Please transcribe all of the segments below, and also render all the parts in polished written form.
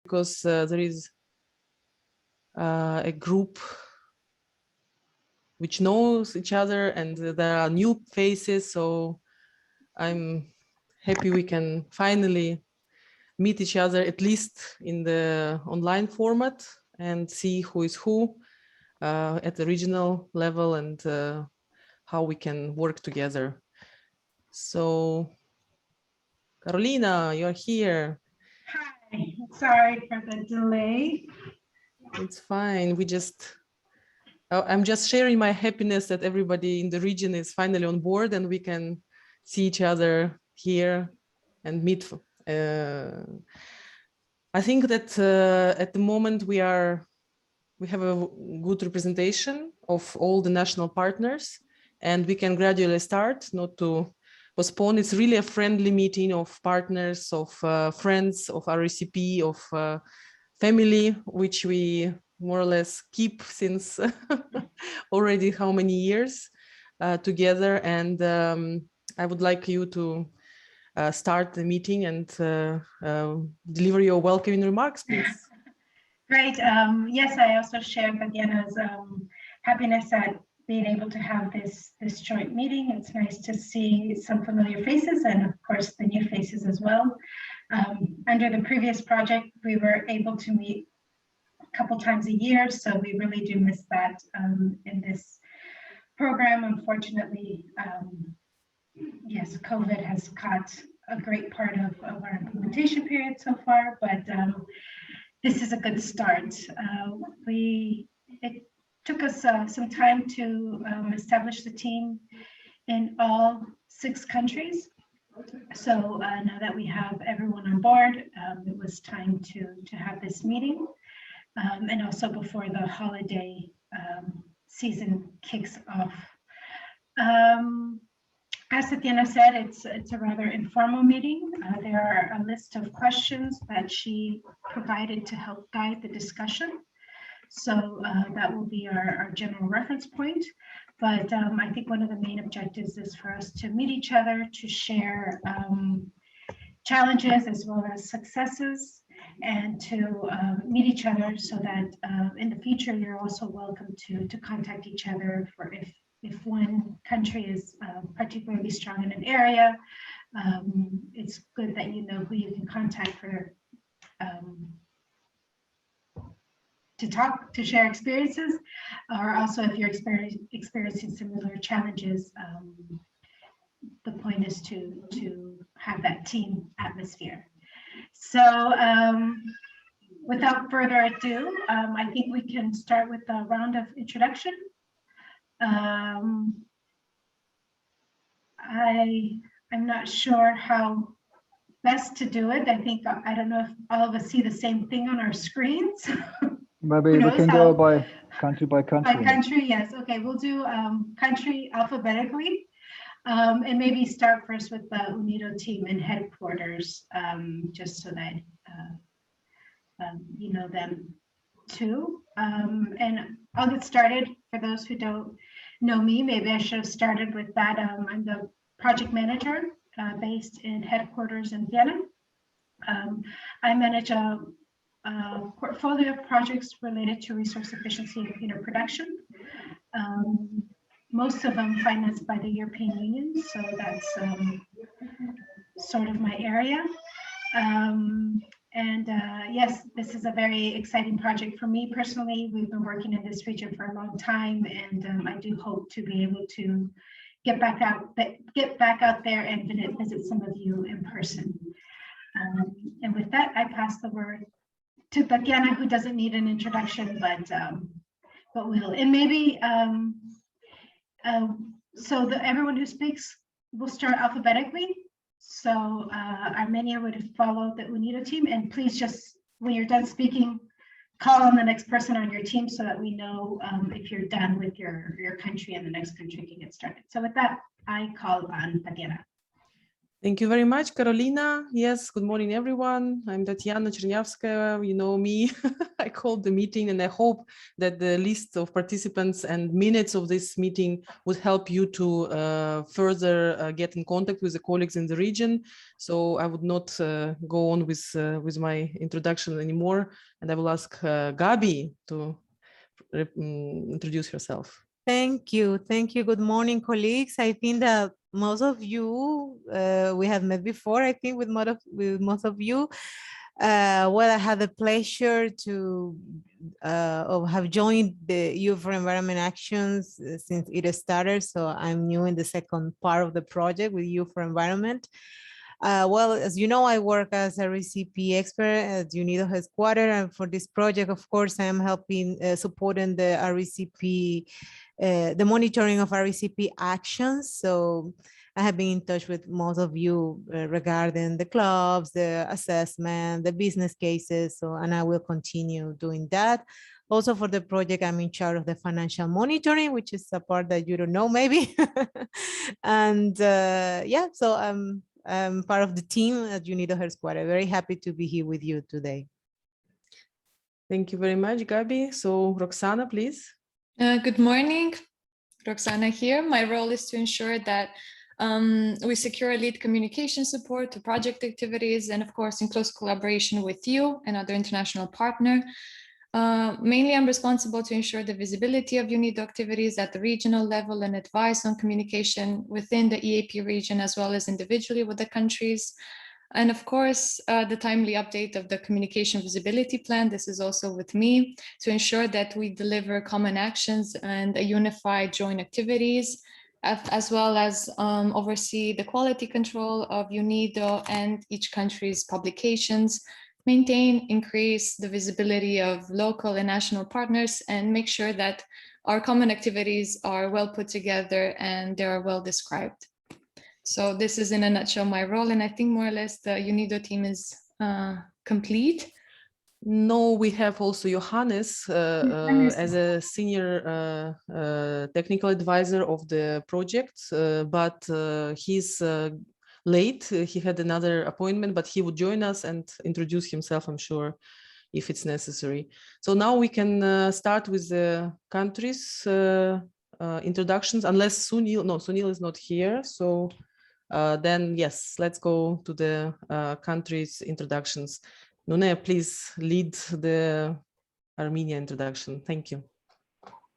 because there is a group which knows each other, and there are new faces. So I'm happy we can finally meet each other, at least in the online format, and see who is who at the regional level, and how we can work together. So, Carolina, you're here. Hi, sorry for the delay. It's fine. I'm just sharing my happiness that everybody in the region is finally on board and we can see each other here and meet. I think that at the moment we have a good representation of all the national partners, and we can gradually start, not to postpone. It's really a friendly meeting of partners, of friends, of RECP, of family, which we more or less keep since already how many years together. And I would like you to start the meeting and deliver your welcoming remarks, please. Great. Yes, I also share Tatiana's happiness at being able to have this joint meeting. It's nice to see some familiar faces and, of course, the new faces as well. Under the previous project, we were able to meet a couple times a year, so we really do miss that in this program. Unfortunately, yes, COVID has caught a great part of our implementation period so far, but this is a good start. It took us some time to establish the team in all 6 countries. So now that we have everyone on board, it was time to have this meeting. And also before the holiday season kicks off. As Tatiana said, it's a rather informal meeting. There are a list of questions that she provided to help guide the discussion. So that will be our general reference point. But I think one of the main objectives is for us to meet each other, to share challenges as well as successes, and to meet each other so that in the future, you're also welcome to contact each other for if one country is particularly strong in an area. It's good that you know who you can contact for to share experiences, or also if you're experiencing similar challenges. The point is to have that team atmosphere. So without further ado, I think we can start with a round of introduction. I'm not sure how best to do it. I don't know if all of us see the same thing on our screens. Maybe we can go by country. By country, yes. Okay, we'll do country alphabetically. And maybe start first with the UNIDO team in headquarters, just so that you know them too. And I'll get started. For those who don't know me, maybe I should have started with that. I'm the project manager based in headquarters in Vienna. I manage a portfolio of projects related to resource efficiency and cleaner production. Most of them financed by the European Union, so that's sort of my area. Yes, this is a very exciting project for me personally. We've been working in this region for a long time, and I do hope to be able to get back out there and visit some of you in person. And with that, I pass the word to Tatiana, who doesn't need an introduction, but will. And maybe everyone who speaks will start alphabetically. So Armenia would follow the UNIDO team, and please just, when you're done speaking, call on the next person on your team so that we know if you're done with your country and the next country can get started. So with that, I call on Tatiana. Thank you very much, Carolina. Yes, good morning, everyone. I'm Tatiana Chernyavskaya. You know me. I called the meeting, and I hope that the list of participants and minutes of this meeting would help you to further get in contact with the colleagues in the region. So I would not go on with my introduction anymore, and I will ask Gabi to introduce herself. Thank you. Thank you. Good morning, colleagues. I think that most of you, we have met before, I think with most of you. Well, I had the pleasure to have joined the Youth for Environment Actions since it started. So I'm new in the second part of the project with Youth for Environment. Well, as you know, I work as a RECP expert at UNIDO headquarters, and for this project, of course, I am helping supporting the RECP, the monitoring of RECP actions. So I have been in touch with most of you regarding the clubs, the assessment, the business cases. So, and I will continue doing that. Also for the project, I'm in charge of the financial monitoring, which is a part that you don't know maybe. And yeah, so I'm part of the team at UNIDO headquarters. Very happy to be here with you today. Thank you very much, Gabi. So Roxana, please. Good morning, Roxana here. My role is to ensure that we secure lead communication support to project activities, and of course in close collaboration with you and other international partners. Mainly, I'm responsible to ensure the visibility of UNIDO activities at the regional level and advise on communication within the EAP region as well as individually with the countries. And of course, the timely update of the communication visibility plan. This is also with me to ensure that we deliver common actions and a unified joint activities, as well as oversee the quality control of UNIDO and each country's publications, maintain, increase the visibility of local and national partners, and make sure that our common activities are well put together and they are well described. So this is in a nutshell my role, and I think more or less the UNIDO team is complete. No, we have also Johannes as a senior technical advisor of the project, but he's late. He had another appointment, but he would join us and introduce himself, I'm sure, if it's necessary. So now we can start with the countries introductions, unless Sunil, no, Sunil is not here. So then yes, let's go to the countries introductions. Nune, please lead the Armenia introduction. Thank you.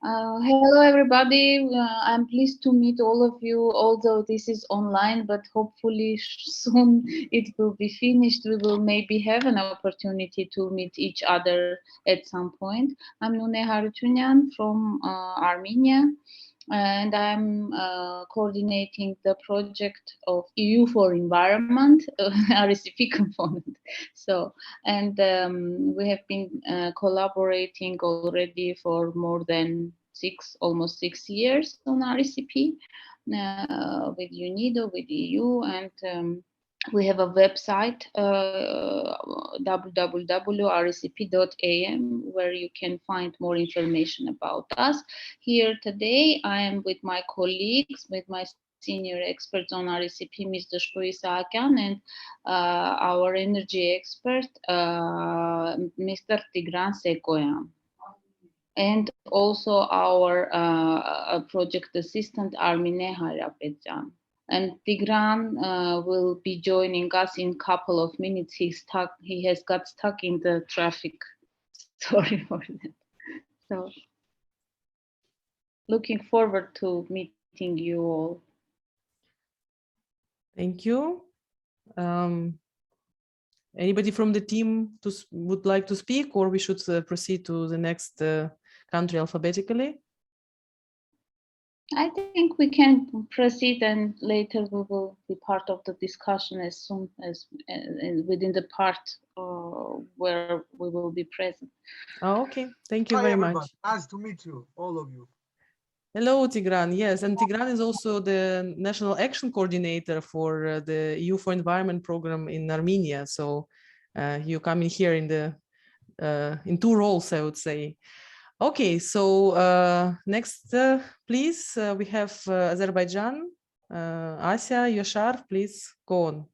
Hello, everybody. I'm pleased to meet all of you, although this is online, but hopefully soon it will be finished. We will maybe have an opportunity to meet each other at some point. I'm Nune Harutyunyan from Armenia, and I'm coordinating the project of EU for Environment, RECP component. So, and we have been collaborating already for more than almost six years on RECP with UNIDO, with EU, and we have a website, www.recp.am, where you can find more information about us. Here today, I am with my colleagues, with my senior experts on RECP, Mr. Isaacan, and our energy expert, Mr. Tigran Sekoyan. And also our project assistant, Armine Harapetjan. And Tigran will be joining us in a couple of minutes. He has got stuck in the traffic. Sorry for that. So, looking forward to meeting you all. Thank you. Anybody from the team would like to speak, or we should proceed to the next country alphabetically? I think we can proceed, and later we will be part of the discussion as soon as within the part where we will be present. Oh, okay, thank you very much. Nice to meet you, all of you. Hello, Tigran. Yes, and Tigran is also the National Action Coordinator for the EU for Environment program in Armenia. So you come in here in the in two roles, I would say. Okay, so next, please, we have Azerbaijan. Asya, Yashar, please go on.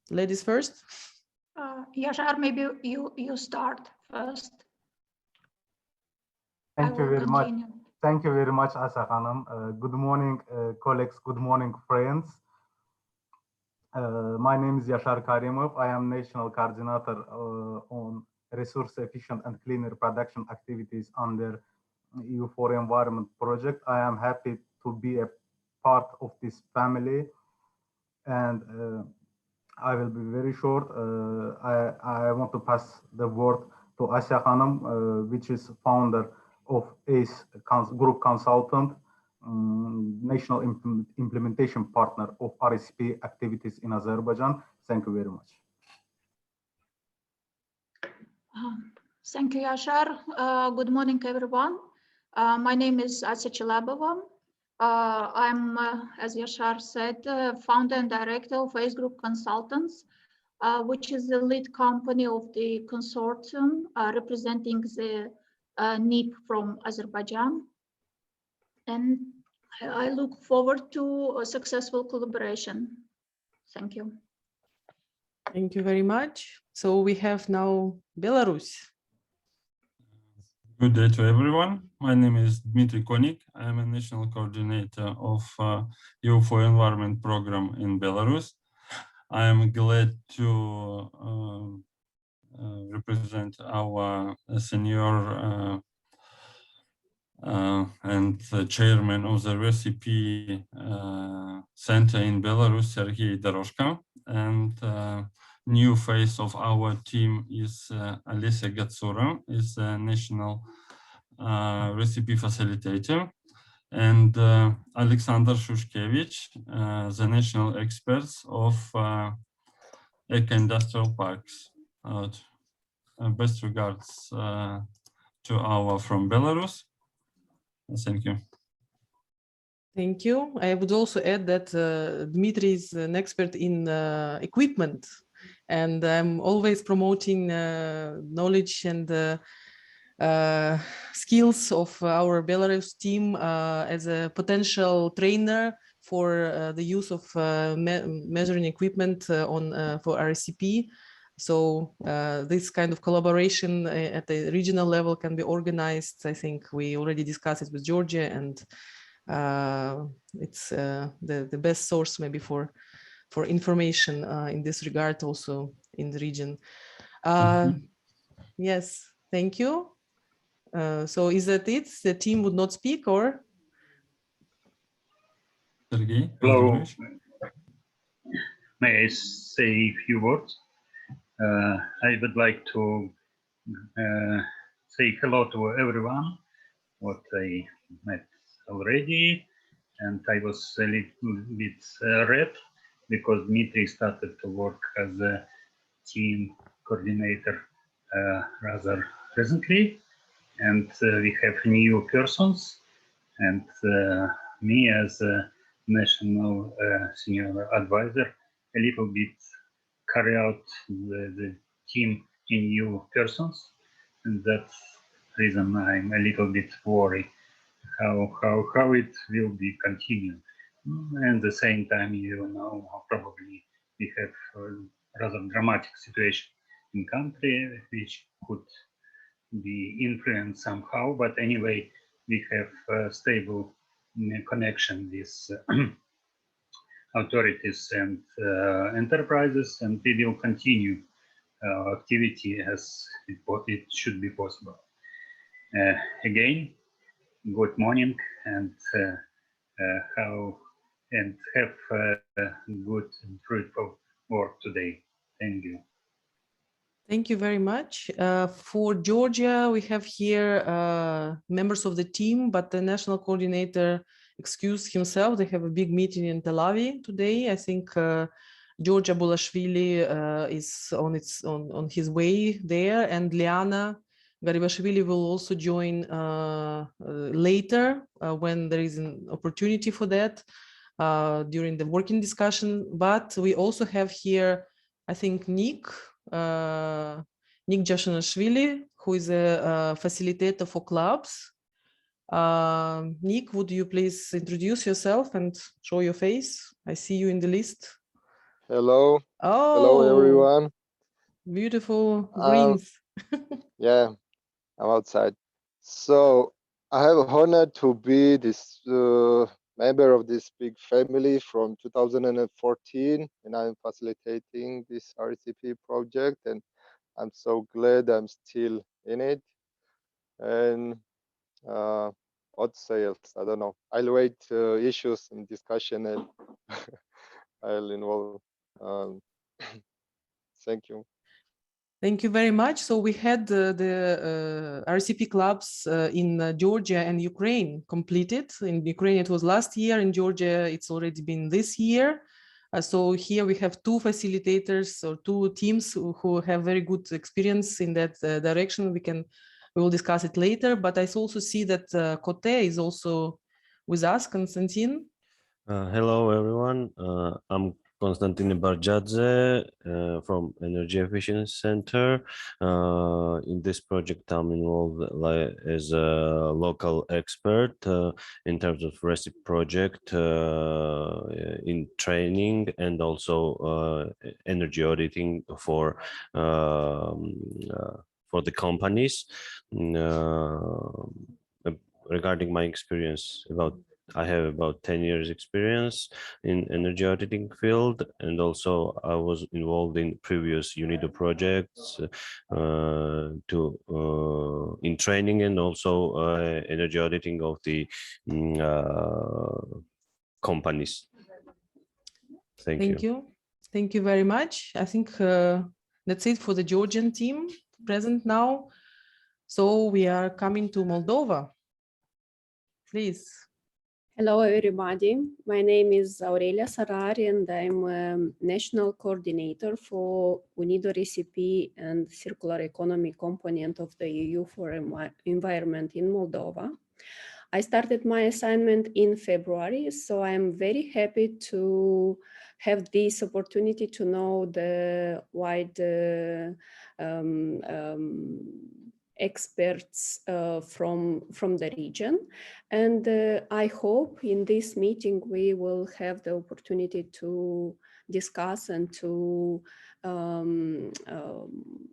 Ladies first. Yashar, maybe you start first. Thank you very much. Thank you very much, Asa Hanım. Good morning, colleagues. Good morning, friends. My name is Yashar Karimov. I am National Coordinator on Resource Efficient and Cleaner Production Activities under EU for Environment project. I am happy to be a part of this family, and I will be very short. I want to pass the word to Asya Hanım, which is founder of ACE Group Consultant, national implementation partner of RECP activities in Azerbaijan. Thank you very much. Thank you, Yashar. Good morning, everyone. My name is Asya Chilabova. I'm, as Yashar said, founder and director of ACE Group Consultants, which is the lead company of the consortium representing the NIP from Azerbaijan. And I look forward to a successful collaboration. Thank you. Thank you very much. So we have now Belarus. Good day to everyone. My name is Dmitry Konik. I am a national coordinator of EU for Environment program in Belarus. I am glad to represent our senior and the chairman of the RECP center in Belarus, Sergei Doroshka, and new face of our team is Alessia Gatsura, is a national RECP facilitator, and Alexander Shushkevich, the national experts of eco-industrial parks. Best regards to our from Belarus. Thank you. Thank you. I would also add that Dmitry is an expert in equipment, and I'm always promoting knowledge and skills of our Belarus team as a potential trainer for the use of measuring equipment for RECP. So this kind of collaboration at the regional level can be organized. I think we already discussed it with Georgia, and it's the best source maybe for information in this regard also in the region. Yes, thank you. So is that it? The team would not speak, or? Sergey? Hello. May I say a few words? I would like to say hello to everyone, what I met already, and I was a little bit red because Dmitry started to work as a team coordinator rather recently, and we have new persons, and me as a national senior advisor a little bit carry out the team in new persons, and that's reason I'm a little bit worried how it will be continued. And at the same time, you know, probably we have a rather dramatic situation in country which could be influenced somehow, but anyway, we have a stable connection with authorities and enterprises, and we will continue activity as it should be possible. Again, good morning, and have good and fruitful work today. Thank you. Thank you very much. For Georgia, we have here members of the team, but the national coordinator excused himself. They have a big meeting in Tel Aviv today. I think Georgia Bulashvili is on his way there, and Liana Garibashvili will also join later when there is an opportunity for that during the working discussion. But we also have here, I think, Nick Jashanashvili, who is a facilitator for clubs. Nick, would you please introduce yourself and show your face? I see you in the list. Hello. Oh, hello everyone. Beautiful greens. Yeah, I'm outside. So I have honor to be this member of this big family from 2014, and I'm facilitating this RECP project, and I'm so glad I'm still in it. And what to say else? I don't know. I'll wait issues and discussion, and I'll involve. Thank you. Thank you very much. So we had the RCP clubs in Georgia and Ukraine completed. In Ukraine, it was last year. In Georgia, it's already been this year. So here we have two facilitators or two teams who have very good experience in that direction. We will discuss it later. But I also see that Kote is also with us, Konstantin. Hello, everyone. I'm Konstantin Barjadze from Energy Efficiency Center. In this project, I'm involved as a local expert in terms of RECP project in training and also energy auditing for the companies. Regarding my experience, I have about 10 years experience in energy auditing field, and also I was involved in previous UNIDO projects in training and also energy auditing of the companies. Thank you. Thank you very much. I think that's it for the Georgian team present now. So we are coming to Moldova. Please. Hello, everybody. My name is Aurelia Sarari, and I'm National Coordinator for UNIDO RECP and Circular Economy component of the EU for Environment in Moldova. I started my assignment in February, so I'm very happy to have this opportunity to know the wide experts from the region, and I hope in this meeting we will have the opportunity to discuss and to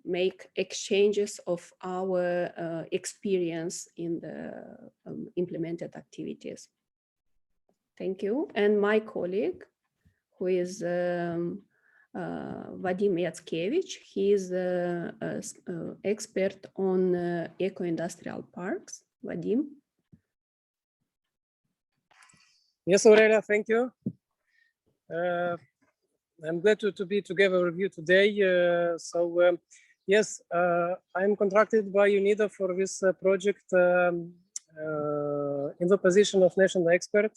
make exchanges of our experience in the implemented activities. Thank you. And my colleague, who is Vadim Yackevich. He is an expert on eco-industrial parks. Vadim? Yes, Aurelia, thank you. I'm glad to be together with you today. Yes, I'm contracted by UNIDO for this project in the position of national expert.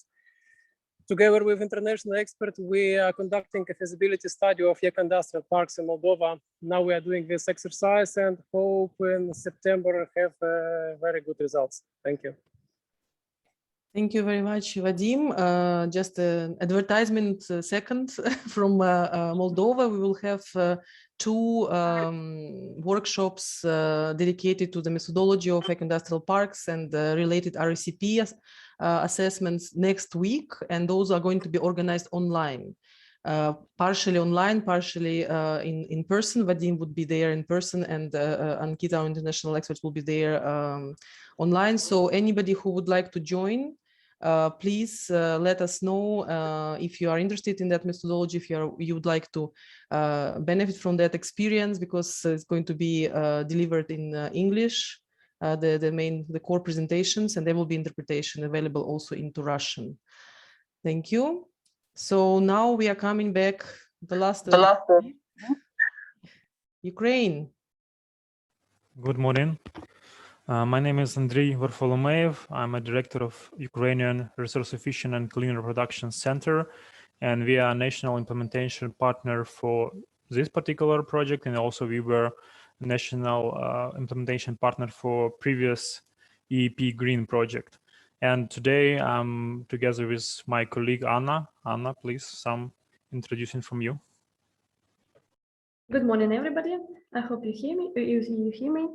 Together with international experts, we are conducting a feasibility study of eco-industrial parks in Moldova. Now we are doing this exercise and hope in September have very good results. Thank you. Thank you very much, Vadim. Just an advertisement second from Moldova. We will have two workshops dedicated to the methodology of eco-industrial parks and related RECP assessments next week, and those are going to be organized online, partially online, partially in person. Vadim would be there in person, and Ankita, our international experts, will be there online. So anybody who would like to join, please let us know if you are interested in that methodology, if you would like to benefit from that experience, because it's going to be delivered in English. The core presentations, and there will be interpretation available also into Russian. Thank you. So now we are coming back the last Ukraine. Good morning. My name is Andriy Varfolomeev. I'm a director of Ukrainian Resource Efficient and Cleaner Production Center, and we are a national implementation partner for this particular project, and also we were national implementation partner for previous EEP Green project. And today I'm together with my colleague Anna. Anna, please, some introduction from you. Good morning, everybody. I hope you hear me. You hear me.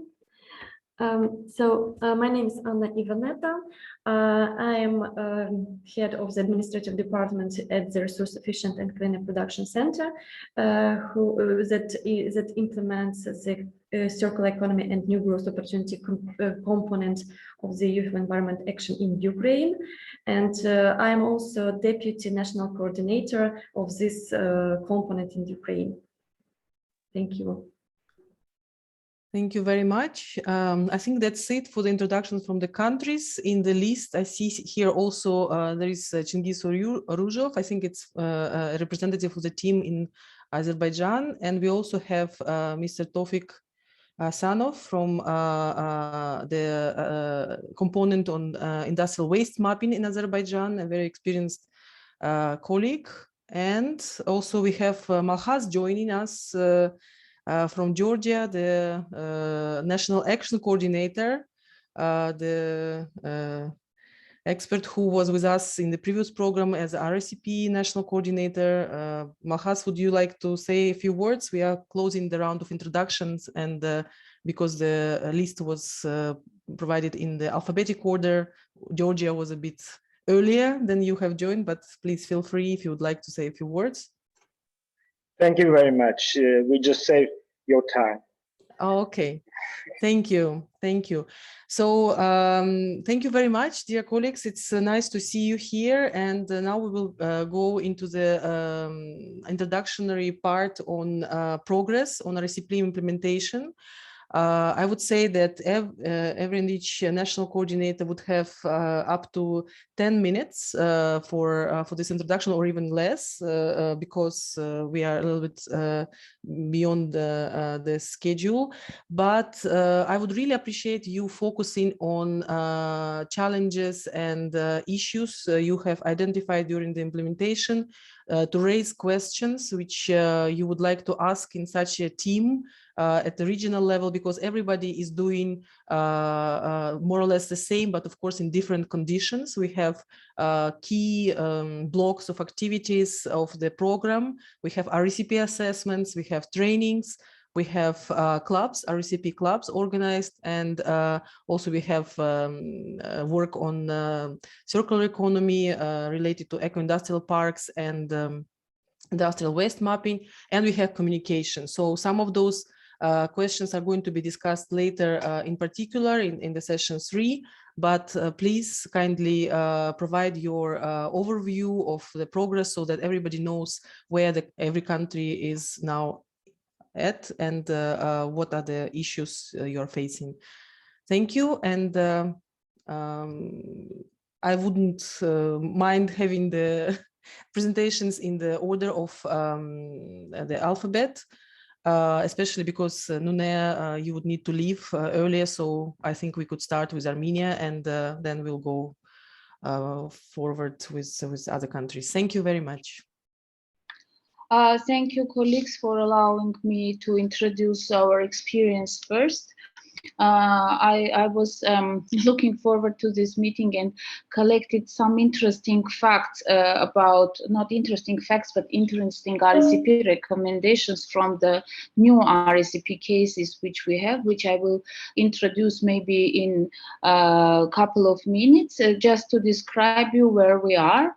My name is Anna Ivaneta. I am head of the administrative department at the Resource Efficient and Cleaner Production Center, that implements the circular economy and new growth opportunity component of the Youth Environment Action in Ukraine. And I am also Deputy National Coordinator of this component in Ukraine. Thank you. Thank you very much. I think that's it for the introductions from the countries. In the list, I see here also there is Chingiz Oruzhov. I think it's a representative of the team in Azerbaijan. And we also have Mr. Tofik Sanov from the component on industrial waste mapping in Azerbaijan, a very experienced colleague. And also we have Malhaz joining us from Georgia, the National Action Coordinator, the expert who was with us in the previous program as RECP National Coordinator. Malhaz, would you like to say a few words? We are closing the round of introductions, and because the list was provided in the alphabetic order, Georgia was a bit earlier than you have joined, but please feel free if you would like to say a few words. Thank you very much. We just saved your time. Okay, thank you. Thank you. So thank you very much, dear colleagues. It's nice to see you here. And now we will go into the introductory part on progress on RECP implementation. I would say that every and each national coordinator would have up to 10 minutes for this introduction, or even less, because we are a little bit beyond the schedule. But I would really appreciate you focusing on challenges and issues you have identified during the implementation, to raise questions which you would like to ask in such a team at the regional level, because everybody is doing more or less the same, but of course in different conditions. We have key blocks of activities of the program. We have RECP assessments, we have trainings, we have clubs, RECP clubs organized, and also we have work on circular economy related to eco-industrial parks and industrial waste mapping, and we have communication. So some of those questions are going to be discussed later, in particular in the session 3, but please kindly provide your overview of the progress so that everybody knows where every country is now at and what are the issues you're facing. Thank you. And I wouldn't mind having the presentations in the order of the alphabet. Especially because Nunea, you would need to leave earlier, so I think we could start with Armenia, and then we'll go forward with other countries. Thank you very much. Thank you, colleagues, for allowing me to introduce our experience first. I was looking forward to this meeting and collected some interesting facts about, not interesting facts, but interesting RECP recommendations from the new RECP cases which we have, which I will introduce maybe in a couple of minutes, just to describe you where we are.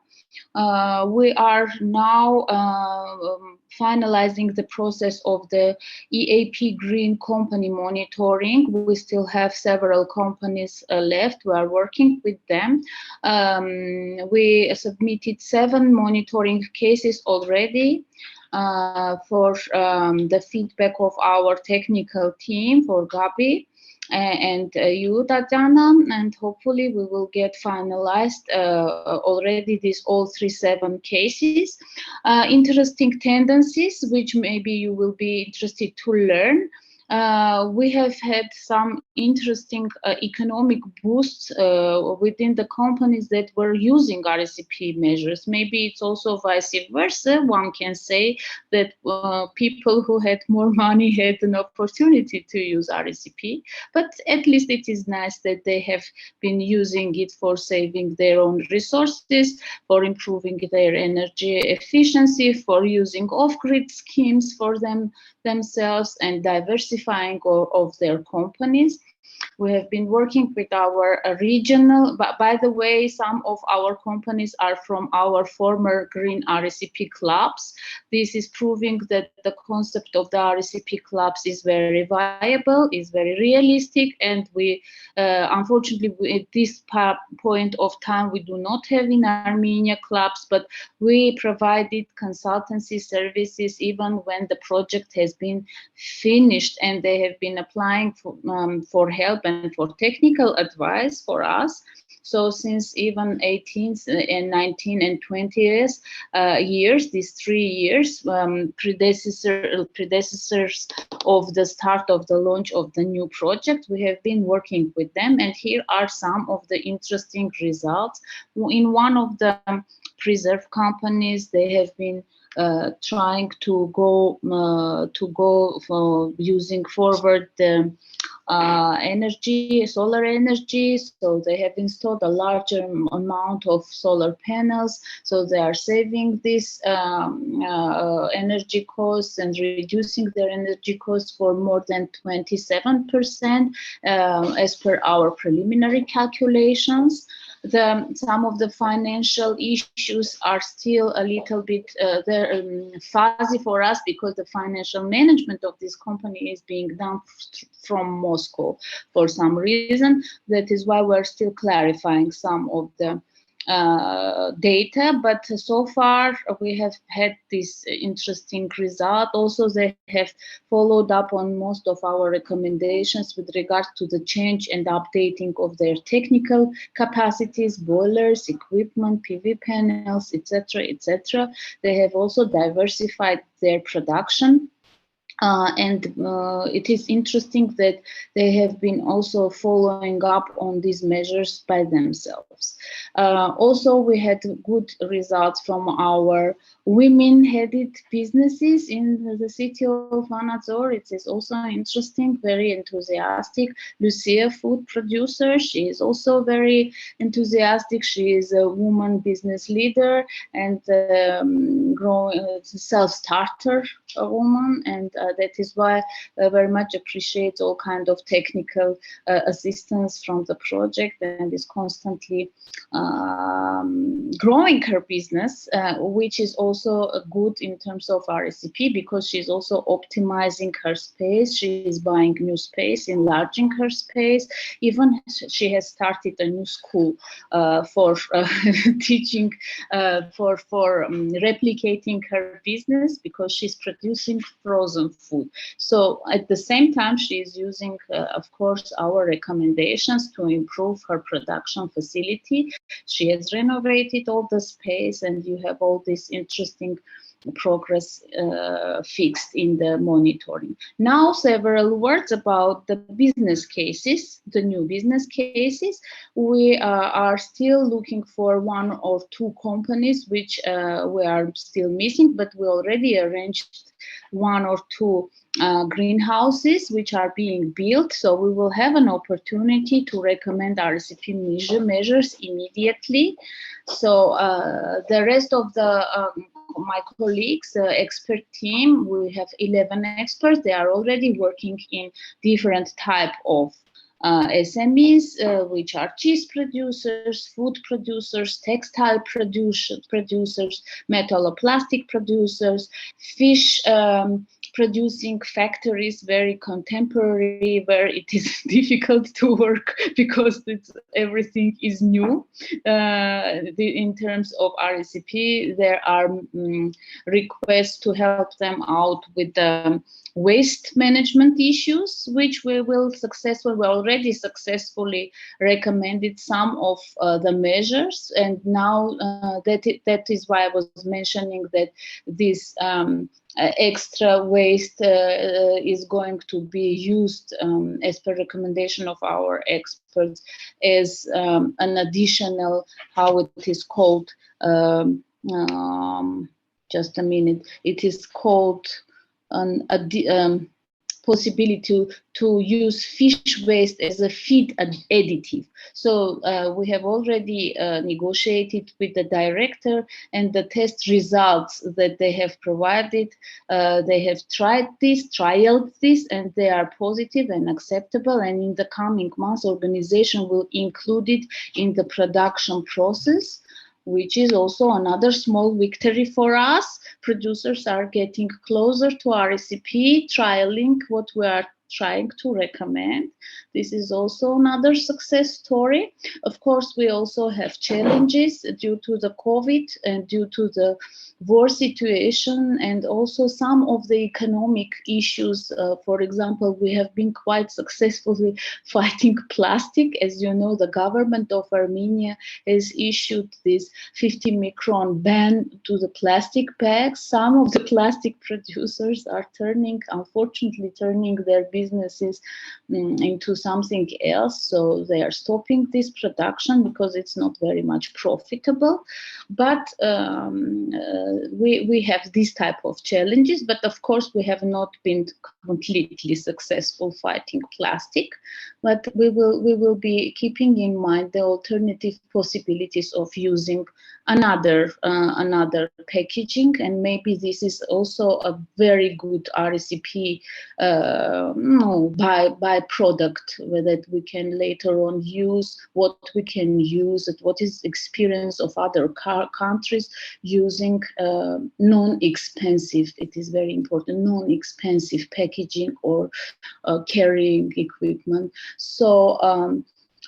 We are now finalizing the process of the EAP Green Company monitoring. We still have several companies left. We are working with them. We submitted 7 monitoring cases already for the feedback of our technical team, for Gabi and you, Tatiana, and hopefully we will get finalized already these all 7 cases. Interesting tendencies, which maybe you will be interested to learn. We have had some interesting economic boosts within the companies that were using RECP measures. Maybe it's also vice versa. One can say that people who had more money had an opportunity to use RECP, but at least it is nice that they have been using it for saving their own resources, for improving their energy efficiency, for using off-grid schemes for themselves, and diversifying of their companies. We have been working with our regional, but by the way, some of our companies are from our former green RECP clubs. This is proving that the concept of the RECP clubs is very viable, is very realistic, and we unfortunately at this point of time we do not have in Armenia clubs, but we provided consultancy services even when the project has been finished, and they have been applying for help and for technical advice for us. So since even 18th and 19 and 20th years, these 3 years, predecessors of the start of the launch of the new project, we have been working with them. And here are some of the interesting results. In one of the preserve companies, they have been trying to go for using forward the energy, solar energy. So they have installed a larger amount of solar panels. So they are saving this energy costs and reducing their energy costs for more than 27% as per our preliminary calculations. Some of the financial issues are still a little bit fuzzy for us because the financial management of this company is being done from Moscow for some reason. That is why we're still clarifying some of the data, but so far we have had this interesting result. Also, they have followed up on most of our recommendations with regards to the change and updating of their technical capacities, boilers, equipment, PV panels, etc., etc. They have also diversified their production. It is interesting that they have been also following up on these measures by themselves. Also, we had good results from our women-headed businesses in the city of Vanadzor. It is also interesting, very enthusiastic. Lucia, food producer, she is also very enthusiastic. She is a woman business leader and growing self-starter woman, and that is why I very much appreciate all kind of technical assistance from the project, and is constantly growing her business, which is also good in terms of RECP because she's also optimizing her space. She is buying new space, enlarging her space. Even she has started a new school for teaching, for replicating her business because she's producing frozen food. So at the same time, she is using, of course, our recommendations to improve her production facility. She has renovated all the space, and you have all this interesting progress fixed in the monitoring. Now, several words about the business cases, the new business cases. We are still looking for 1 or 2 companies which we are still missing, but we already arranged 1 or 2 greenhouses which are being built, so we will have an opportunity to recommend RECP measures immediately. So the rest of the my colleagues, expert team, we have 11 experts. They are already working in different type of SMEs, which are cheese producers, food producers, textile producers, metalloplastic producers, fish producing factories, very contemporary, where it is difficult to work because everything is new. In terms of RECP, there are requests to help them out with the waste management issues, which we already successfully recommended some of the measures, and now that is why I was mentioning that this extra waste is going to be used as per recommendation of our experts as an additional, how it is called, just a minute, it is called possibility to use fish waste as a feed additive. So we have already negotiated with the director, and the test results that they have provided, they have trialed this, and they are positive and acceptable. And in the coming months, organization will include it in the production process, which is also another small victory for us. Producers are getting closer to RECP, trialing what we are trying to recommend. This is also another success story. Of course, we also have challenges due to the COVID and due to the war situation, and also some of the economic issues. For example, we have been quite successfully fighting plastic. As you know, the government of Armenia has issued this 50-micron ban to the plastic bags. Some of the plastic producers are unfortunately turning their businesses into something else. So they are stopping this production because it's not very much profitable. But we have this type of challenges. But of course, we have not been completely successful fighting plastic. But we will be keeping in mind the alternative possibilities of using another packaging, and maybe this is also a very good RECP byproduct that we can later on use, what we can use, what is experience of other countries using non-expensive, it is very important, non-expensive packaging or carrying equipment. So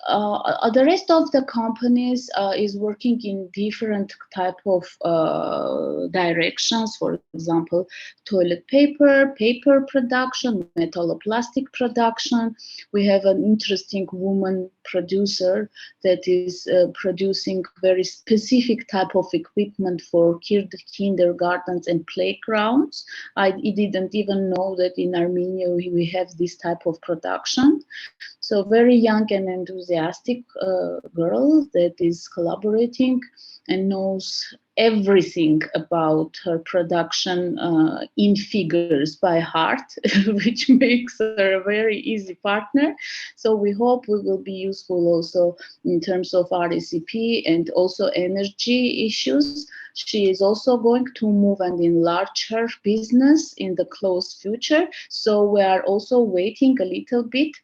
the rest of the companies is working in different type of directions. For example, toilet paper production, metalloplastic production. We have an interesting woman producer that is producing very specific type of equipment for kindergartens and playgrounds. I didn't even know that in Armenia we have this type of production. So very young and enthusiastic girl that is collaborating and knows everything about her production in figures by heart, which makes her a very easy partner. So we hope we will be useful also in terms of RECP and also energy issues. She is also going to move and enlarge her business in the close future. So we are also waiting a little bit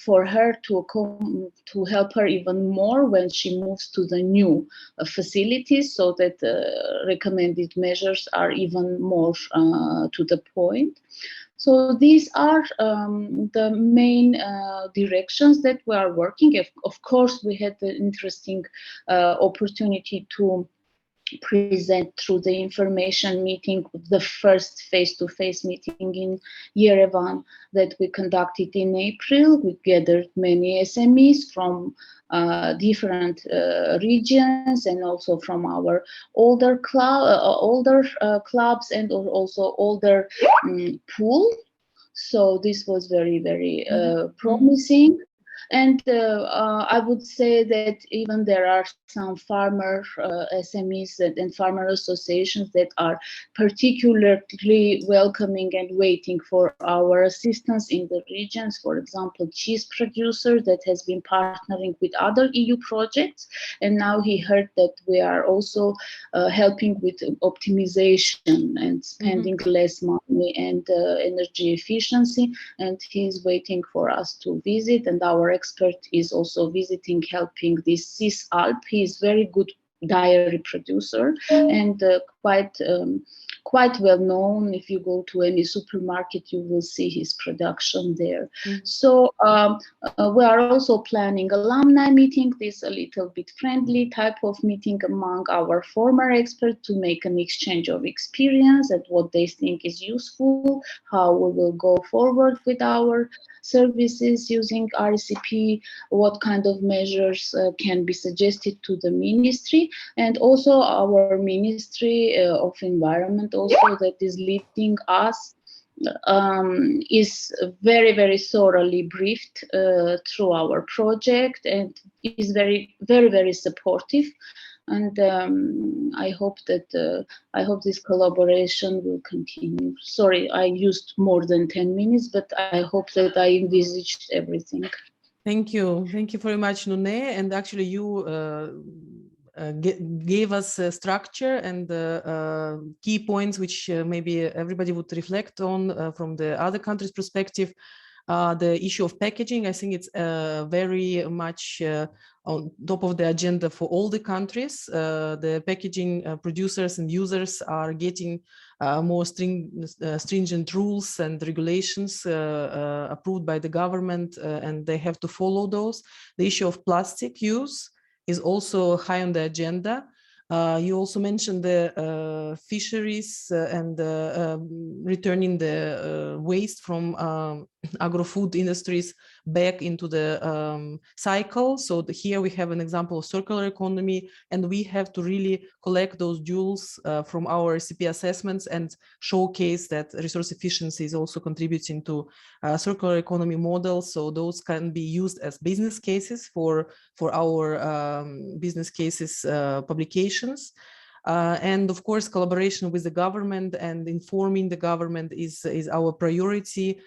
for her to help her even more when she moves to the new facilities, so that recommended measures are even more to the point. So these are the main directions that we are working. Of course, we had the interesting opportunity to present through the information meeting, the first face-to-face meeting in Yerevan that we conducted in April. We gathered many SMEs from different regions and also from our older clubs and also older pool. So this was very, very promising. And I would say that even there are some farmer SMEs and farmer associations that are particularly welcoming and waiting for our assistance in the regions. For example, cheese producer that has been partnering with other EU projects, and now he heard that we are also helping with optimization and spending less money and energy efficiency, and he's waiting for us to visit, and our expert is also visiting, helping this Cis Alp. He is very good dairy producer and quite well known. If you go to any supermarket, you will see his production there. So we are also planning alumni meeting, this a little bit friendly type of meeting among our former experts to make an exchange of experience and what they think is useful, how we will go forward with our services using RECP, what kind of measures can be suggested to the ministry, and also our Ministry of Environment also that is leading us is very, very thoroughly briefed through our project and is very, very, very supportive. and I hope this collaboration will continue. Sorry, I used more than 10 minutes, but I hope that I envisaged everything. Thank you very much, Nune. And actually, you gave us a structure and key points which maybe everybody would reflect on from the other countries' perspective. The issue of packaging, I think it's very much on top of the agenda for all the countries. The packaging producers and users are getting more stringent rules and regulations approved by the government, and they have to follow those. The issue of plastic use is also high on the agenda. You also mentioned the fisheries and returning the waste from agro-food industries back into the cycle. So here we have an example of circular economy, and we have to really collect those jewels from our RECP assessments and showcase that resource efficiency is also contributing to circular economy models. So those can be used as business cases for our business cases publications. And of course, collaboration with the government and informing the government is our priority.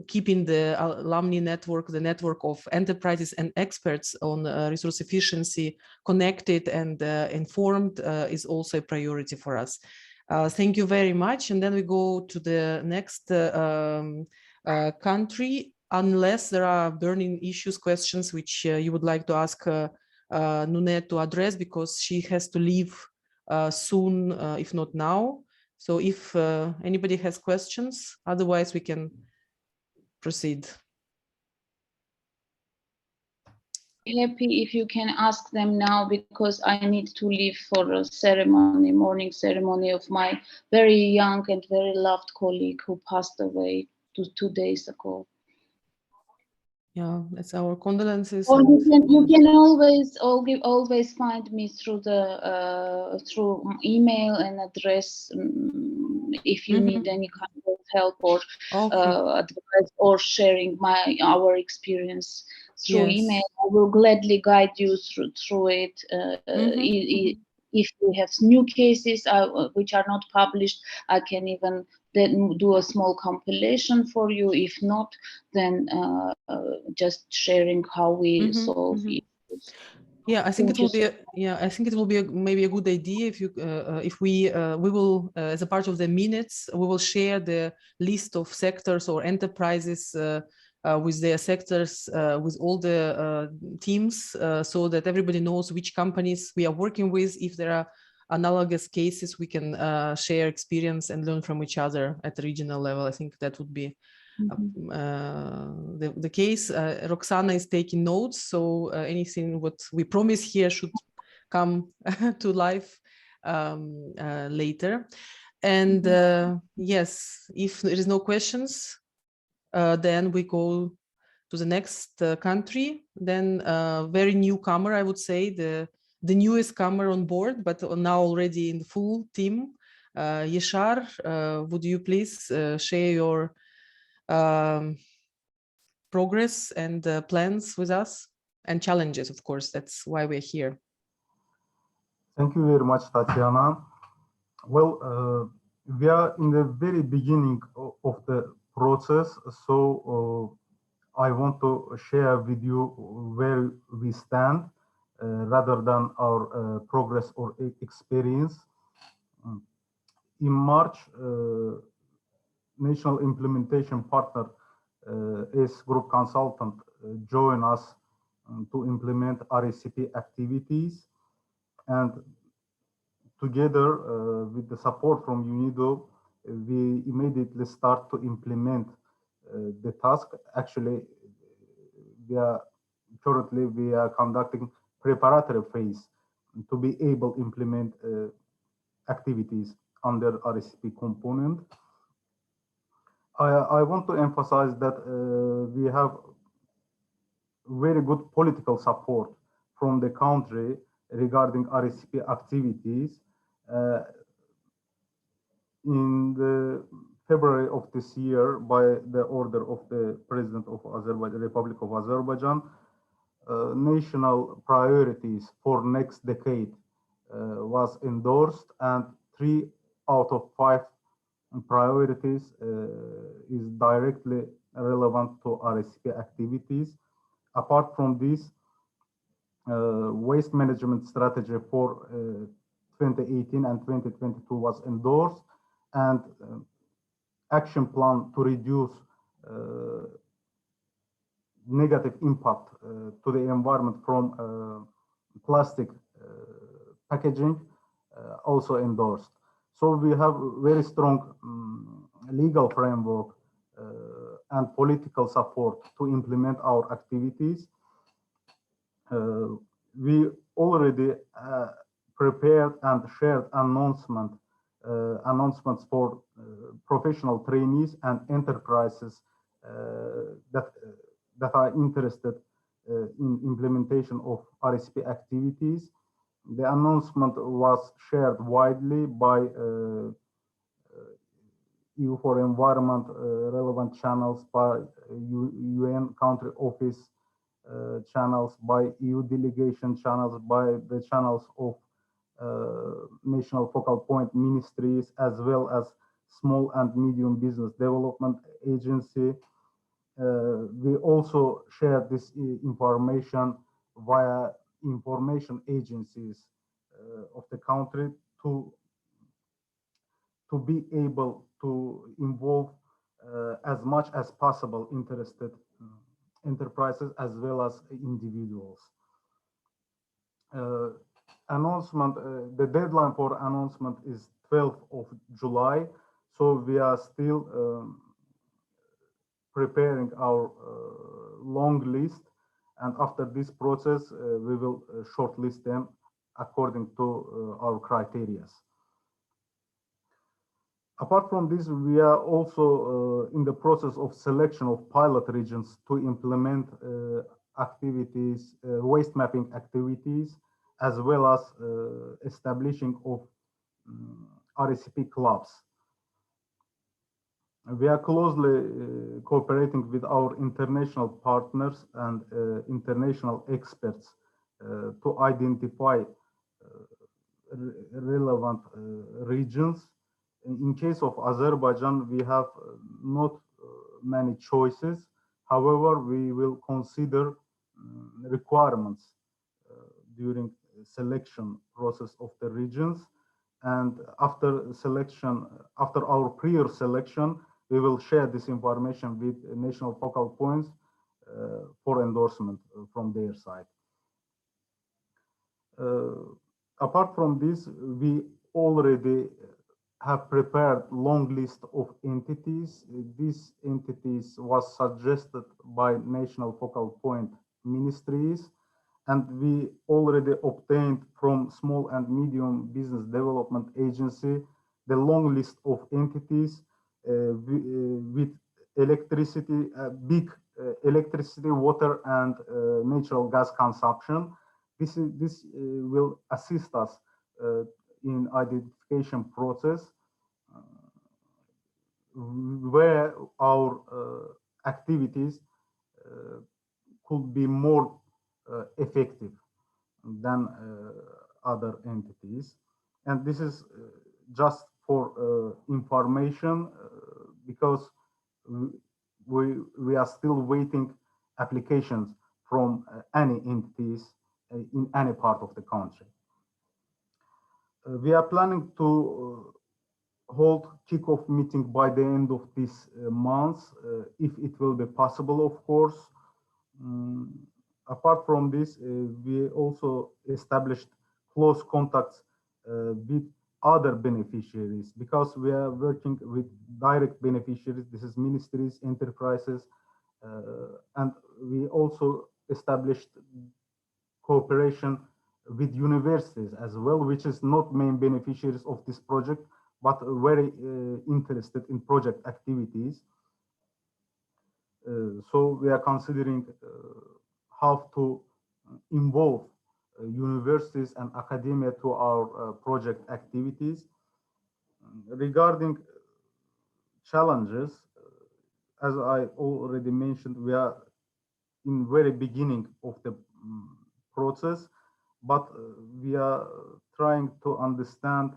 Keeping the alumni network, the network of enterprises and experts on resource efficiency connected and informed is also a priority for us. Thank you very much. And then we go to the next country, unless there are burning issues, questions which you would like to ask Nune to address, because she has to leave soon, if not now. So if anybody has questions, otherwise we can proceed. Happy if you can ask them now, because I need to leave for a ceremony, morning ceremony of my very young and very loved colleague who passed away 2 days ago. Yeah, that's our condolences. Or you can always find me through the through email and address if you need any kind of help or advice or sharing our experience through email. I will gladly guide you through it. If we have new cases which are not published, I can even then do a small compilation for you. If not, then just sharing how we solve issues. Yeah, I think it will be. I think it will be maybe a good idea if you, if we will, as a part of the minutes, we will share the list of sectors or enterprises with their sectors, with all the teams, so that everybody knows which companies we are working with. If there are analogous cases, we can share experience and learn from each other at the regional level. I think that would be the case. Roxana is taking notes, so anything what we promise here should come to life later. And yes, if there is no questions, then we go to the next country. Then very newcomer, I would say, the newest comer on board, but now already in the full team. Yashar, would you please share your progress and plans with us, and challenges, of course, that's why we're here. Thank you very much, Tatiana. Well, we are in the very beginning of the process, so I want to share with you where we stand rather than our progress or experience. In March, National Implementation Partner ACE Group Consultant joined us to implement RECP activities, and together with the support from UNIDO, we immediately start to implement the task. Actually, currently we are conducting preparatory phase to be able to implement activities under RECP component. I want to emphasize that we have very good political support from the country regarding RECP activities. In the February of this year, by the order of the President of Azerbaijan, Republic of Azerbaijan, national priorities for next decade was endorsed, and 3 out of 5 priorities is directly relevant to RECP activities. Apart from this, waste management strategy for 2018 and 2022 was endorsed, and action plan to reduce negative impact to the environment from plastic packaging also endorsed. So we have very strong legal framework and political support to implement our activities. We already prepared and shared announcements for professional trainees and enterprises that are interested in implementation of RECP activities. The announcement was shared widely by EU for Environment relevant channels, by UN country office channels, by EU delegation channels, by the channels of national focal point ministries, as well as small and medium business development agency. We also share this information via information agencies of the country to be able to involve as much as possible interested enterprises as well as individuals. The deadline for announcement is 12th of July, so we are still preparing our long list, and after this process we will shortlist them according to our criteria. Apart from this, we are also in the process of selection of pilot regions to implement activities, waste mapping activities, as well as establishing of RECP clubs. We are closely cooperating with our international partners and international experts to identify relevant regions. In case of Azerbaijan, we have not many choices. However, we will consider requirements during selection process of the regions. And after selection, after our prior selection, we will share this information with national focal points for endorsement from their side. Apart from this, we already have prepared long list of entities. These entities was suggested by national focal point ministries, and we already obtained from small and medium business development agency the long list of entities with electricity, big electricity, water, and natural gas consumption. This will assist us in identification process where our activities could be more effective than other entities. And this is just for information because we are still waiting applications from any entities in any part of the country. We are planning to hold kickoff meeting by the end of this month, if it will be possible, of course. Apart from this, we also established close contacts with other beneficiaries because we are working with direct beneficiaries. This is ministries, enterprises, and we also established cooperation with universities as well, which is not main beneficiaries of this project, but very interested in project activities. So we are considering how to involve universities and academia to our project activities. Regarding challenges, as I already mentioned, we are in very beginning of the process, but we are trying to understand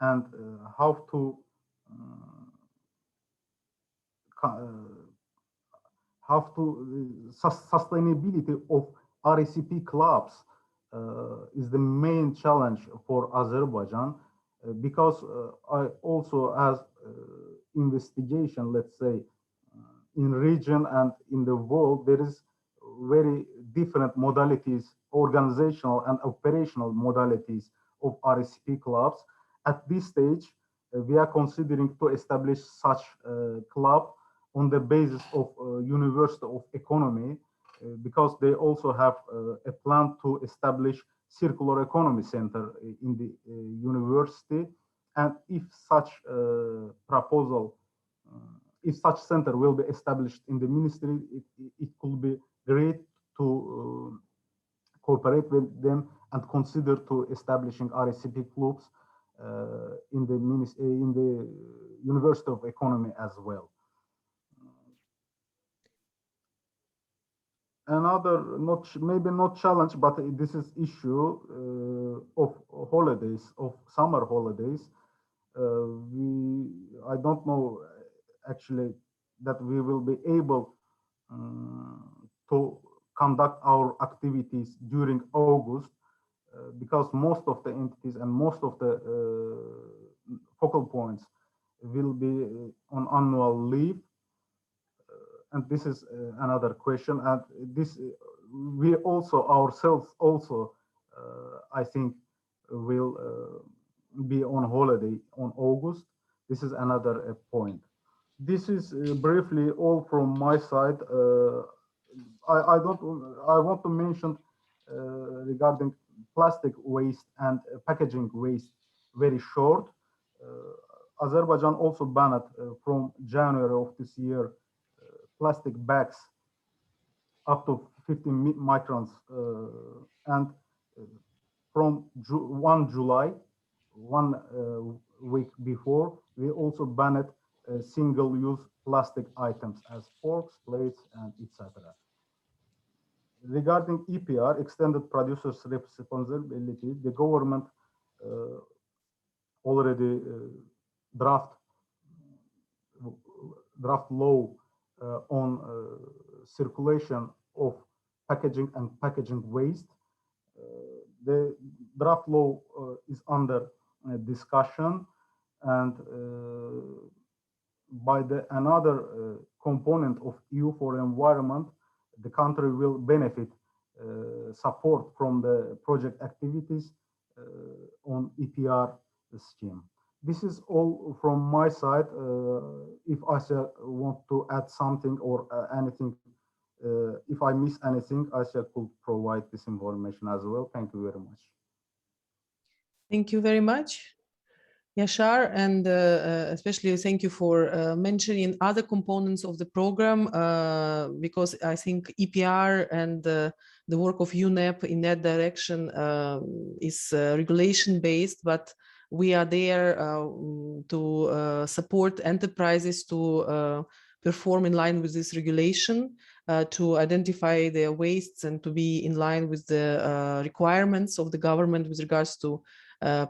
and how to sustainability of RECP clubs is the main challenge for Azerbaijan, because I also as investigation, let's say, in region and in the world, there is very different modalities, organizational and operational modalities of RECP clubs. At this stage, we are considering to establish such club on the basis of University of Economy, because they also have a plan to establish circular economy center in the university. And if such proposal, if such center will be established in the ministry, it could be great to cooperate with them and consider to establishing RECP clubs in the University of Economy as well. Another, maybe not challenge, but this is issue of holidays, of summer holidays. I don't know actually that we will be able to conduct our activities during August, because most of the entities and most of the focal points will be on annual leave. And this is another question. And this, we also ourselves also, I think, will be on holiday on August. This is another point. This is briefly all from my side. I want to mention regarding plastic waste and packaging waste very short. Azerbaijan also banned from January of this year plastic bags up to 15 microns, and from 1 July, 1 week before, we also banned single-use plastic items as forks, plates, and etc. Regarding EPR, extended producers' responsibility, the government already draft law on circulation of packaging and packaging waste. The draft law is under discussion, and by the another component of EU for environment, the country will benefit support from the project activities on EPR scheme. This is all from my side. If Asya want to add something or anything, if I miss anything, Asya could provide this information as well. Thank you very much. Thank you very much, Yashar, and especially thank you for mentioning other components of the program, because I think EPR and the work of UNEP in that direction is regulation-based, but we are there to support enterprises to perform in line with this regulation, to identify their wastes and to be in line with the requirements of the government with regards to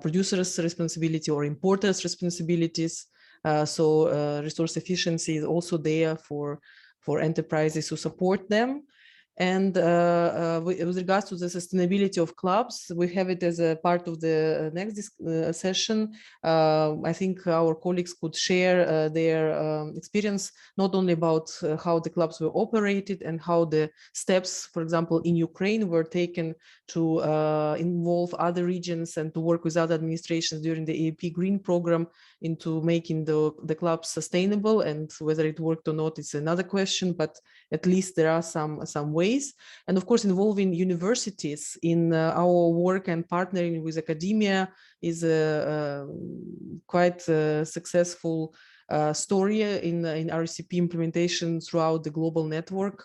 producers' responsibility or importers' responsibilities. So resource efficiency is also there for enterprises to support them. And with regards to the sustainability of clubs, we have it as a part of the next session. I think our colleagues could share their experience, not only about how the clubs were operated and how the steps, for example, in Ukraine were taken to involve other regions and to work with other administrations during the EAP Green program into making the clubs sustainable. And whether it worked or not is another question, but at least there are some ways. And of course, involving universities in our work and partnering with academia is a quite successful story in RECP implementation throughout the global network.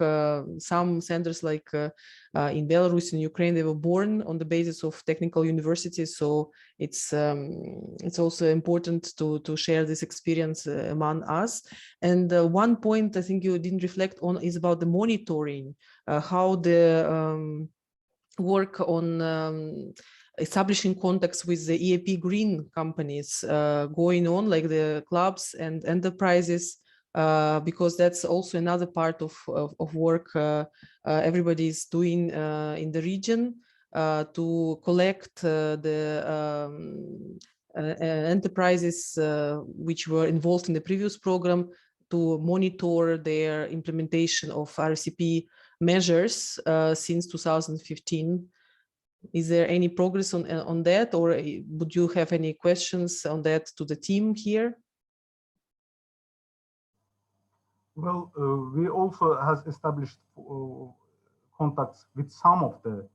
Some centers like in Belarus and Ukraine, they were born on the basis of technical universities. So it's also important to share this experience among us. And one point I think you didn't reflect on is about the monitoring, how the work on establishing contacts with the EAP green companies going on, like the clubs and enterprises, because that's also another part of work everybody is doing in the region to collect the enterprises which were involved in the previous program, to monitor their implementation of RCP measures since 2015. Is there any progress on that, or would you have any questions on that to the team here? Well, we also has established contacts with some of the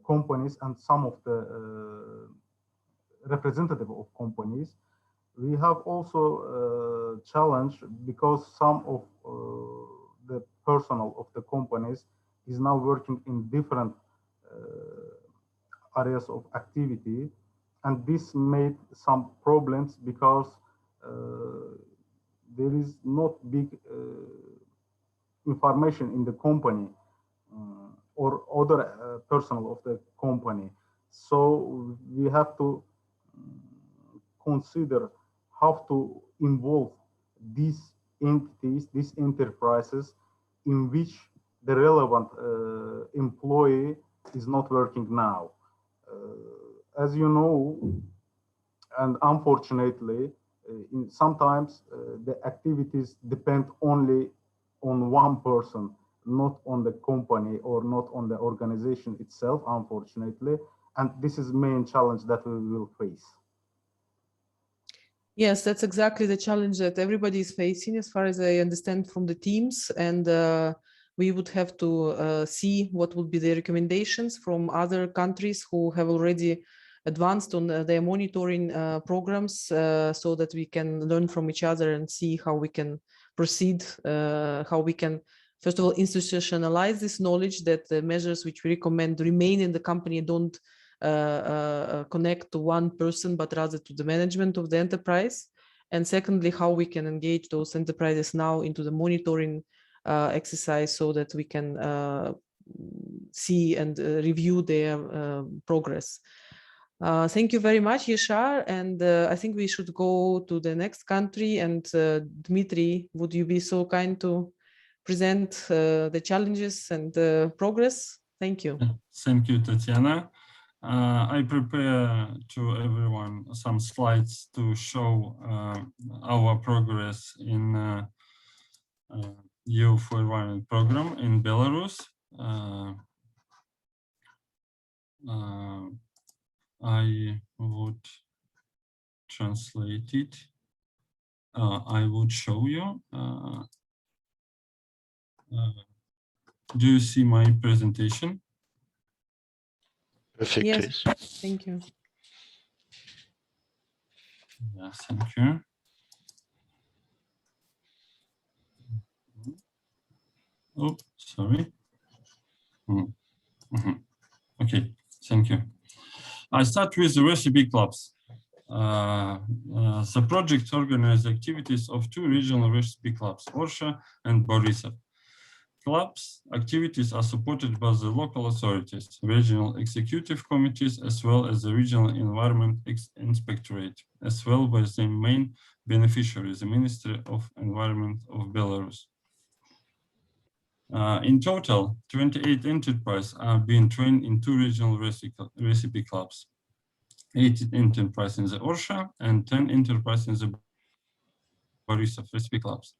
companies and some of the representative of companies. We have also challenged because some of the personnel of the companies is now working in different areas of activity, and this made some problems because there is not big information in the company or other personnel of the company. So we have to consider how to involve these entities, these enterprises, in which the relevant employee is not working now. As you know, and unfortunately, sometimes the activities depend only on one person, not on the company or not on the organization itself, unfortunately. And this is the main challenge that we will face. Yes, that's exactly the challenge that everybody is facing, as far as I understand from the teams. And we would have to see what would be the recommendations from other countries who have already advanced on their monitoring programs, so that we can learn from each other and see how we can proceed, how we can, first of all, institutionalize this knowledge that the measures which we recommend remain in the company, don't connect to one person, but rather to the management of the enterprise. And secondly, how we can engage those enterprises now into the monitoring exercise, so that we can see and review their progress. Thank you very much, Yashar. And I think we should go to the next country. And Dmitry, would you be so kind to present the challenges and the progress? Thank you. Thank you, Tatiana. I prepare to everyone some slides to show our progress in EU for Environment program in Belarus. I would translate it. I would show you. Do you see my presentation? Perfect. Yes, thank you. Yeah, thank you. Oh, sorry. Okay, thank you. I start with the RECP clubs. The project organizes activities of two regional RECP clubs, Orsha and Borisov. Clubs activities are supported by the local authorities, regional executive committees, as well as the regional environment inspectorate, as well as the main beneficiary, the Ministry of Environment of Belarus. In total, 28 enterprises are being trained in two regional RECP clubs, 8 enterprises in the Orsha and 10 enterprises in the Borisov RECP clubs.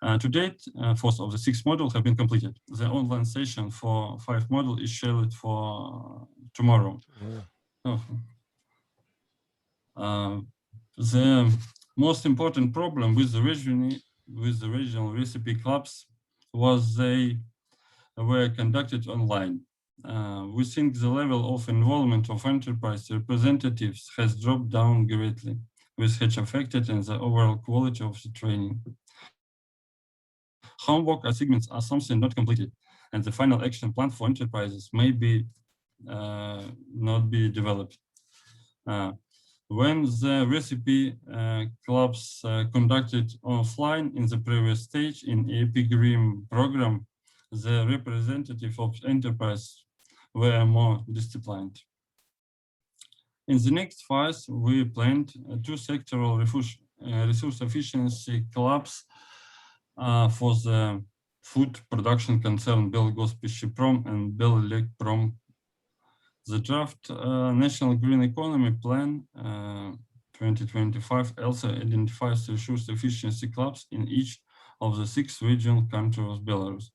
To date, 4 of the 6 modules have been completed. The online session for 5 modules is scheduled for tomorrow. The most important problem with the regional RECP clubs was they were conducted online. We think the level of involvement of enterprise representatives has dropped down greatly, which has affected in the overall quality of the training. Homework assignments are something not completed, and the final action plan for enterprises may be not be developed. When the RECP clubs conducted offline in the previous stage in EAP Green program, the representative of enterprise were more disciplined. In the next phase, we planned two sectoral resource efficiency clubs for the food production concern Belgospishiprom and Belelekprom. The draft National Green Economy Plan 2025 also identifies resource efficiency clubs in each of the 6 regional countries of Belarus.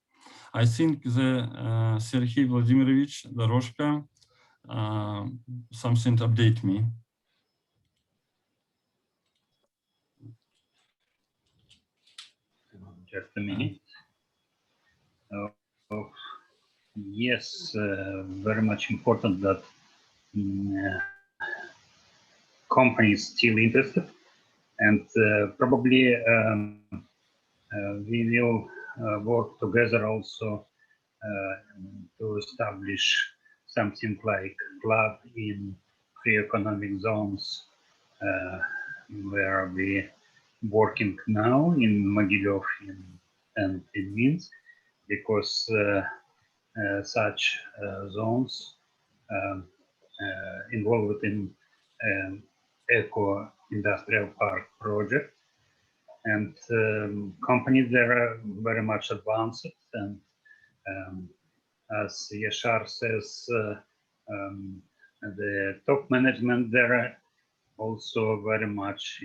I think the Sergei Vladimirovich Doroshka something update me. Just a minute. Yes, very much important that companies still interested, and probably we will work together also to establish something like club in free economic zones where we working now in Mogilев and in Minsk, because such zones involved in eco-industrial park project, and companies there are very much advanced, and as Yashar says, the top management there are also very much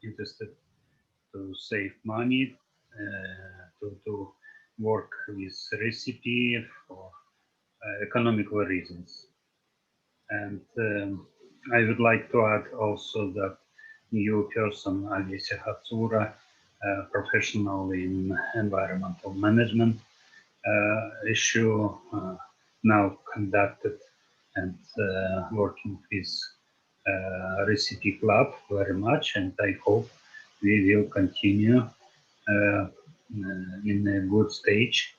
interested to save money, to work with RECP for economical reasons. And I would like to add also that new person, Alessia Hatsura, professional in environmental management issue, now conducted and working with RECP Club very much, and I hope we will continue in a good stage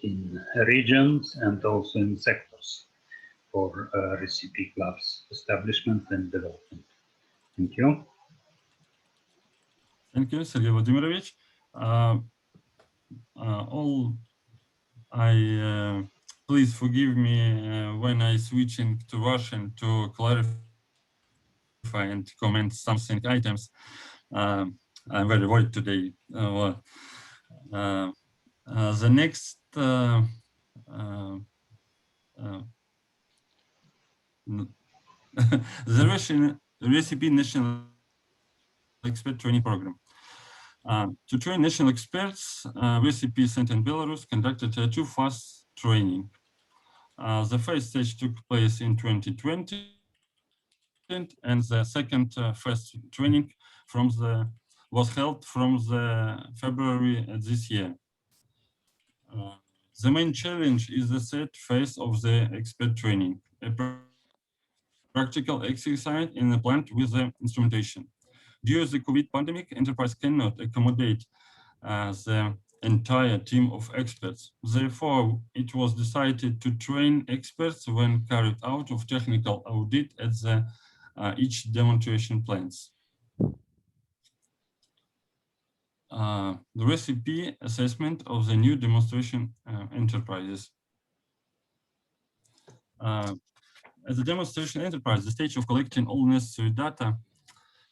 in regions and also in sectors for RECP Club's establishment and development. Thank you. Thank you, Sergei Vladimirovich. Please forgive me when I switching to Russian to clarify and comment something items. I'm very worried today. The next the Russian RECP National Expert Training Program. To train national experts, RECP Center in Belarus conducted a 2-phase training. The first stage took place in 2020, and the second phase training was held from February this year. The main challenge is the third phase of the expert training, a practical exercise in the plant with the instrumentation. Due to the COVID pandemic, enterprise cannot accommodate the entire team of experts. Therefore, it was decided to train experts when carried out of technical audit at the each demonstration plants. The RECP assessment of the new demonstration enterprises. As a demonstration enterprise, the stage of collecting all necessary data,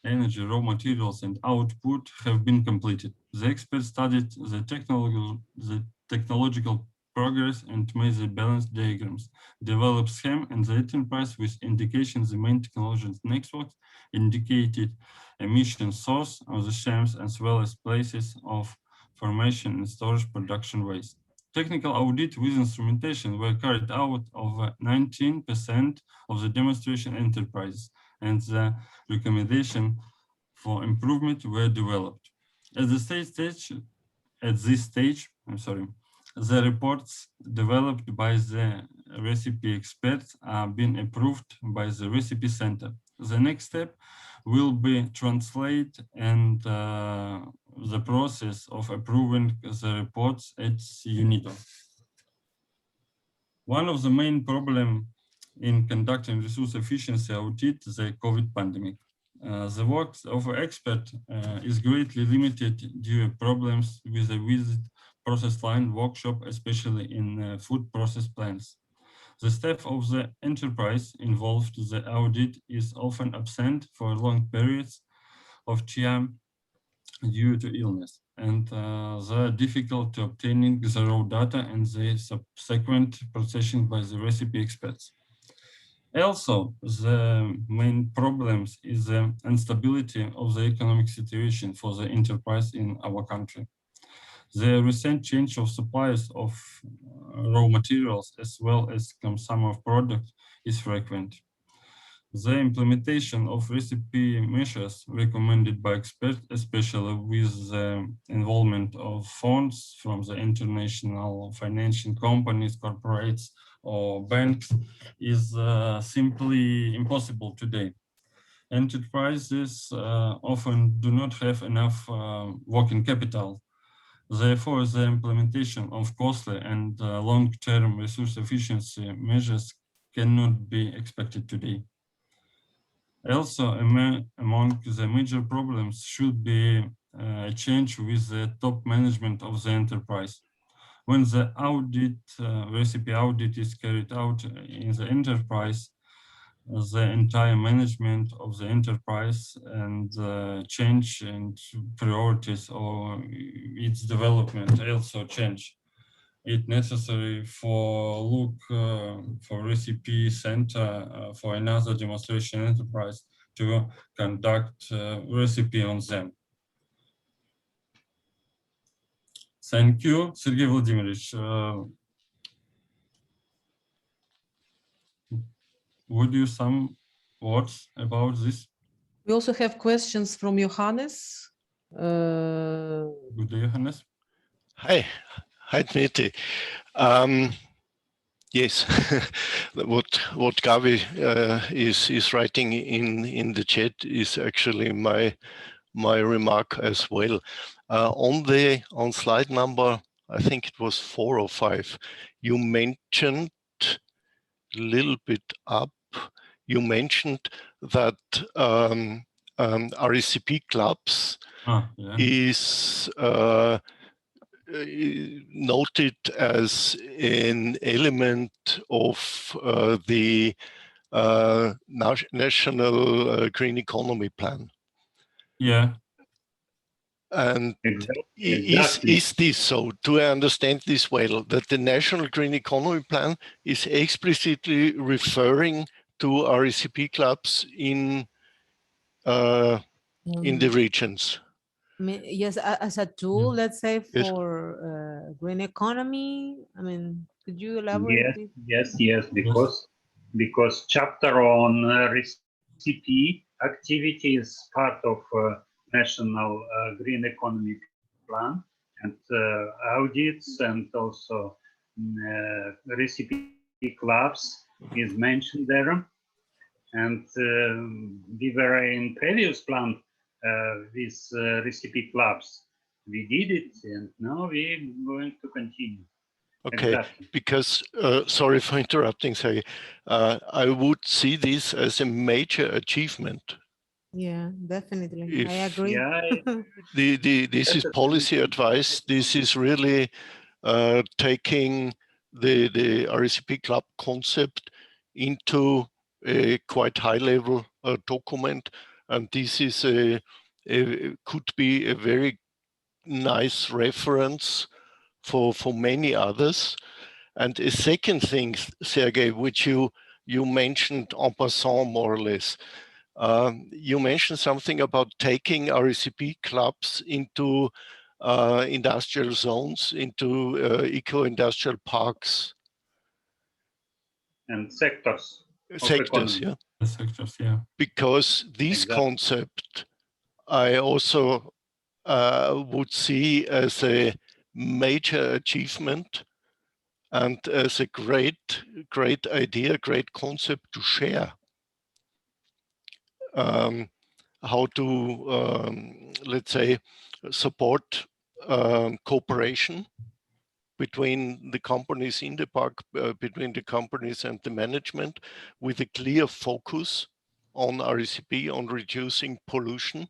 energy, raw materials, and output have been completed. The experts studied the technological progress and made the balance diagrams, developed scheme and the enterprise with indications the main technology networks, indicated emission source of the schemes, as well as places of formation and storage production waste. Technical audit with instrumentation were carried out of 19% of the demonstration enterprise, and the recommendation for improvement were developed. At this stage, the reports developed by the RECP experts are being approved by the RECP Center. The next step will be translate and the process of approving the reports at UNIDO. One of the main problems in conducting resource efficiency audit is the COVID pandemic. The work of an expert is greatly limited due to problems with the visit process line workshop, especially in food process plants. The staff of the enterprise involved in the audit is often absent for long periods of time due to illness, and the difficult to obtaining the raw data and the subsequent processing by the recipe experts. Also, the main problems is the instability of the economic situation for the enterprise in our country. The recent change of suppliers of raw materials as well as consumer products is frequent. The implementation of recipe measures recommended by experts, especially with the involvement of funds from the international financial companies, corporates, or banks, is simply impossible today. Enterprises often do not have enough working capital. Therefore, the implementation of costly and long-term resource efficiency measures cannot be expected today. Also, among the major problems should be a change with the top management of the enterprise. When the audit, recipe audit is carried out in the enterprise, the entire management of the enterprise and change and priorities or its development also change. It's necessary for look for recipe center for another demonstration enterprise to conduct recipe on them. Thank you, Sergey Vladimirovich. Would you some words about this? We also have questions from Johannes. Good day, Johannes. Hi, Dmitry. Yes, what Gavi is writing in the chat is actually my remark as well. On slide number, I think it was 4 or 5, you mentioned a little bit up. You mentioned that RECP clubs is noted as an element of the national green economy plan. Yeah. And Exactly. is this so? Do I understand this well, that the national green economy plan is explicitly referring to RECP clubs in the regions? Yes, as a tool, let's say, for green economy. I mean, could you elaborate? Yes, because chapter on RECP activity is part of national green economy plan, and audits and also RECP clubs is mentioned there. And we were in previous plan with RECP clubs. We did it, and now we're going to continue. Okay, Exactly. because, sorry for interrupting, Sergey, I would see this as a major achievement. Yeah, definitely. If I agree. this is policy advice. This is really taking the RECP club concept into a quite high level document, and this is could be a very nice reference for many others. And a second thing, Sergey, which you mentioned en passant more or less, you mentioned something about taking RECP clubs into industrial zones, into eco-industrial parks. And sectors. Sectors, yeah. Sectors, yeah. Because this concept, I also would see as a major achievement and as a great idea, great concept to share. How to, let's say, support cooperation between the companies in the park, between the companies and the management, with a clear focus on RECP, on reducing pollution.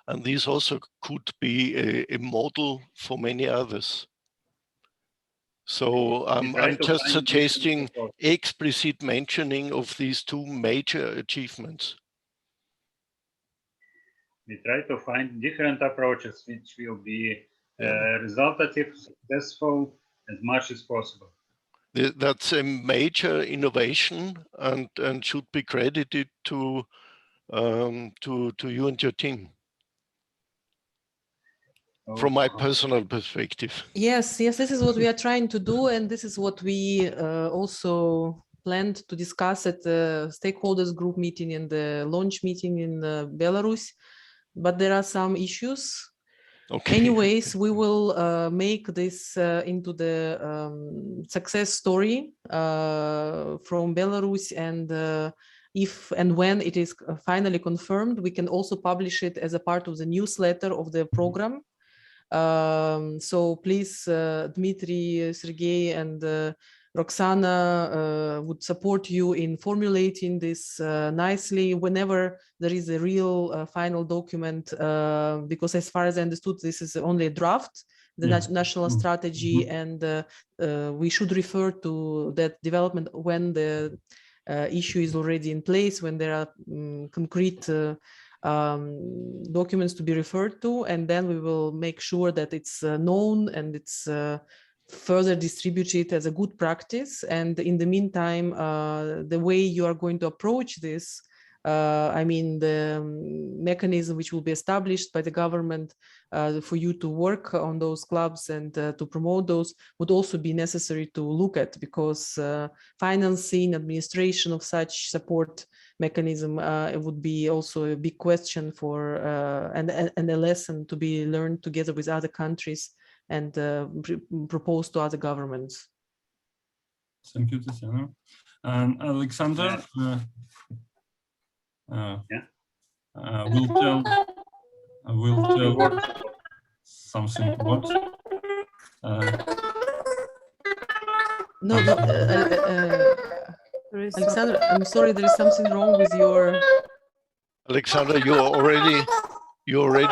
And this also could be a model for many others. So I'm just suggesting explicit mentioning of these two major achievements. We try to find different approaches which will be resultative, successful as much as possible. That's a major innovation and should be credited to you and your team. From my personal perspective. Yes, this is what we are trying to do, and this is what we also planned to discuss at the stakeholders group meeting and the launch meeting in Belarus. But there are some issues. Okay. Anyways, we will make this into the success story from Belarus, and if and when it is finally confirmed, we can also publish it as a part of the newsletter of the program. So please, Dmitry, Sergey, and Roxana would support you in formulating this nicely whenever there is a real final document, because as far as I understood, this is only a draft, the national strategy, and we should refer to that development when the issue is already in place, when there are concrete documents to be referred to, and then we will make sure that it's known and it's further distributed as a good practice. And in the meantime, the way you are going to approach this, I mean, the mechanism which will be established by the government for you to work on those clubs and to promote those would also be necessary to look at, because financing, administration of such support mechanism it would be also a big question for and a lesson to be learned together with other countries and proposed to other governments. Thank you, Tatiana. And Alexander will tell something what. No, Alexander, I'm sorry, there is something wrong with your. Alexander, you're already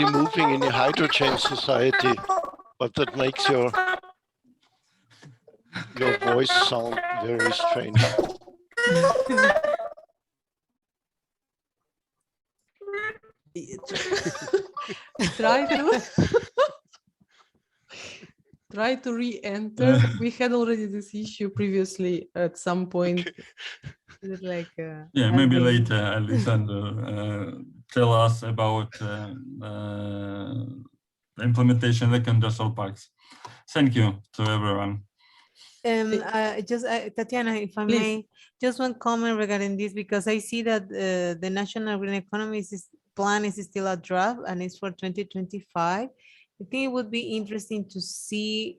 moving in a hydrogen society, but that makes your voice sound very strange. Try to re-enter. We had already this issue previously at some point. Like yeah, maybe later, Alexander, tell us about the implementation of the conditional pacts. Thank you to everyone. Tatiana, if I may, just one comment regarding this, because I see that the National Green Economy Plan is still a draft and it's for 2025. I think it would be interesting to see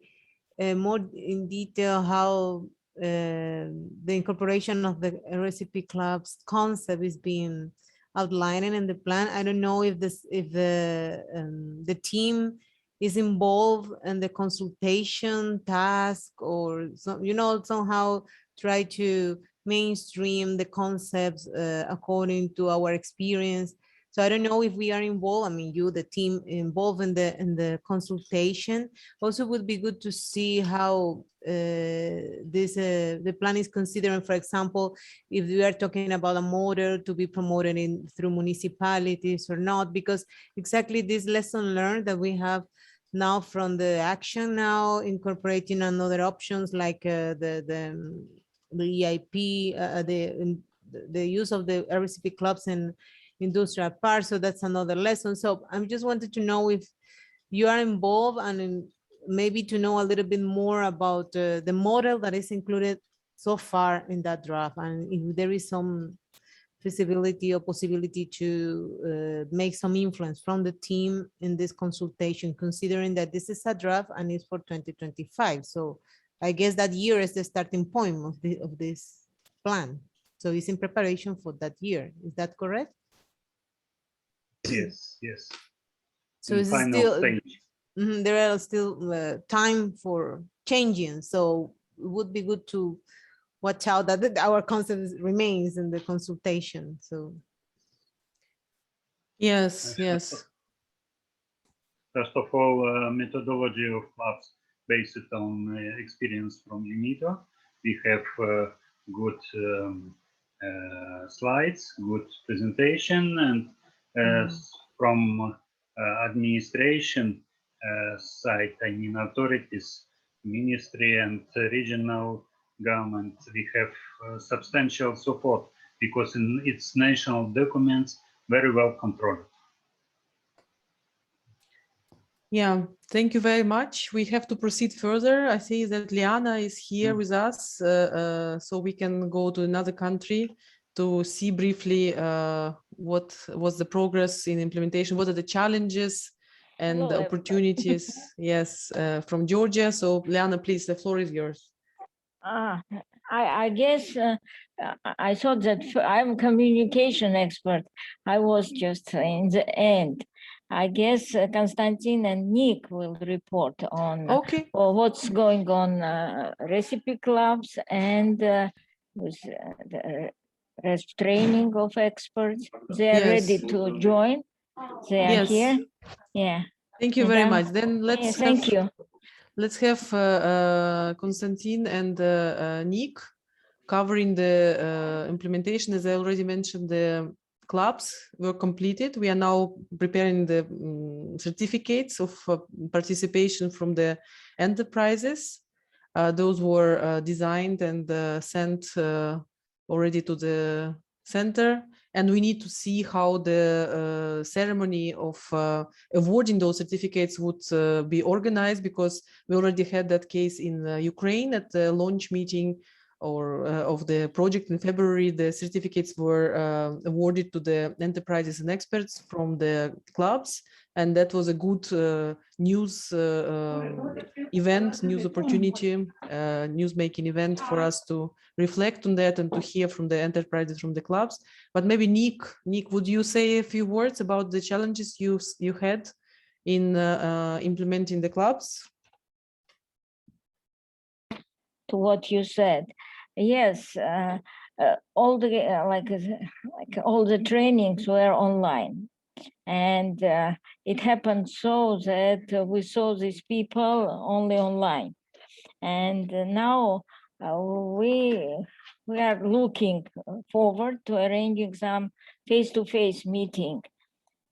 more in detail how the incorporation of the RECP clubs concept is being outlined in the plan. I don't know if the team is involved in the consultation task, or somehow try to mainstream the concepts according to our experience. So I don't know if we are involved. I mean, the team involved in the consultation. Also, would be good to see how the plan is considering. For example, if we are talking about a model to be promoted through municipalities or not, because exactly this lesson learned that we have now from the action now incorporating another options like the EIP, the use of the RECP clubs in industrial parks. So that's another lesson. So I'm just wanted to know if you are involved and maybe to know a little bit more about the model that is included so far in that draft, and if there is some feasibility or possibility to make some influence from the team in this consultation, considering that this is a draft and it's for 2025. So I guess that year is the starting point of this plan. So it's in preparation for that year. Is that correct? Yes. So it's still, there are still time for changing. So it would be good to watch out that our concept remains in the consultation. So yes. First of all, methodology of clubs. based on experience from UNIDO. We have good slides, good presentation, and from administration side, I mean authorities, ministry and regional government, we have substantial support because its national documents very well controlled. Yeah, thank you very much. We have to proceed further. I see that Liana is here with us, so we can go to another country to see briefly what was the progress in implementation, what are the challenges and Hello, the opportunities. Yes, from Georgia. So Liana, please, the floor is yours. I guess I thought that I'm a communication expert. I was just in the end. I guess Konstantin and Nick will report on what's going on recipe clubs and with the training of experts. They are ready to join. They are here. Yeah. Thank you very much. Then let's thank you. Let's have Konstantin and Nick covering the implementation. As I already mentioned, the clubs were completed. We are now preparing the certificates of participation from the enterprises. Those were designed and sent already to the center. And we need to see how the ceremony of awarding those certificates would be organized, because we already had that case in Ukraine at the launch meeting of the project in February. The certificates were awarded to the enterprises and experts from the clubs, and that was a good news event, news opportunity, news-making event for us to reflect on that and to hear from the enterprises, from the clubs. But maybe Nick, would you say a few words about the challenges you had in implementing the clubs? To what you said, yes, all the like all the trainings were online, and it happened so that we saw these people only online, and now we are looking forward to arranging some face-to-face meeting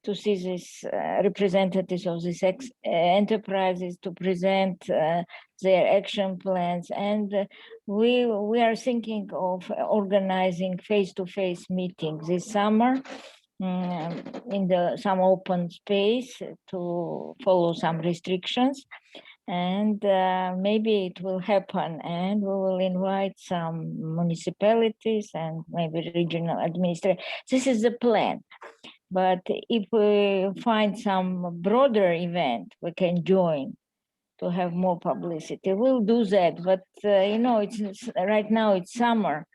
to see these representatives of these enterprises to present their action plans. And we are thinking of organizing face-to-face meetings this summer in some open space to follow some restrictions. And maybe it will happen, and we will invite some municipalities and maybe regional administrators. This is the plan. But if we find some broader event we can join to have more publicity, we'll do that. But you know, it's right now it's summer,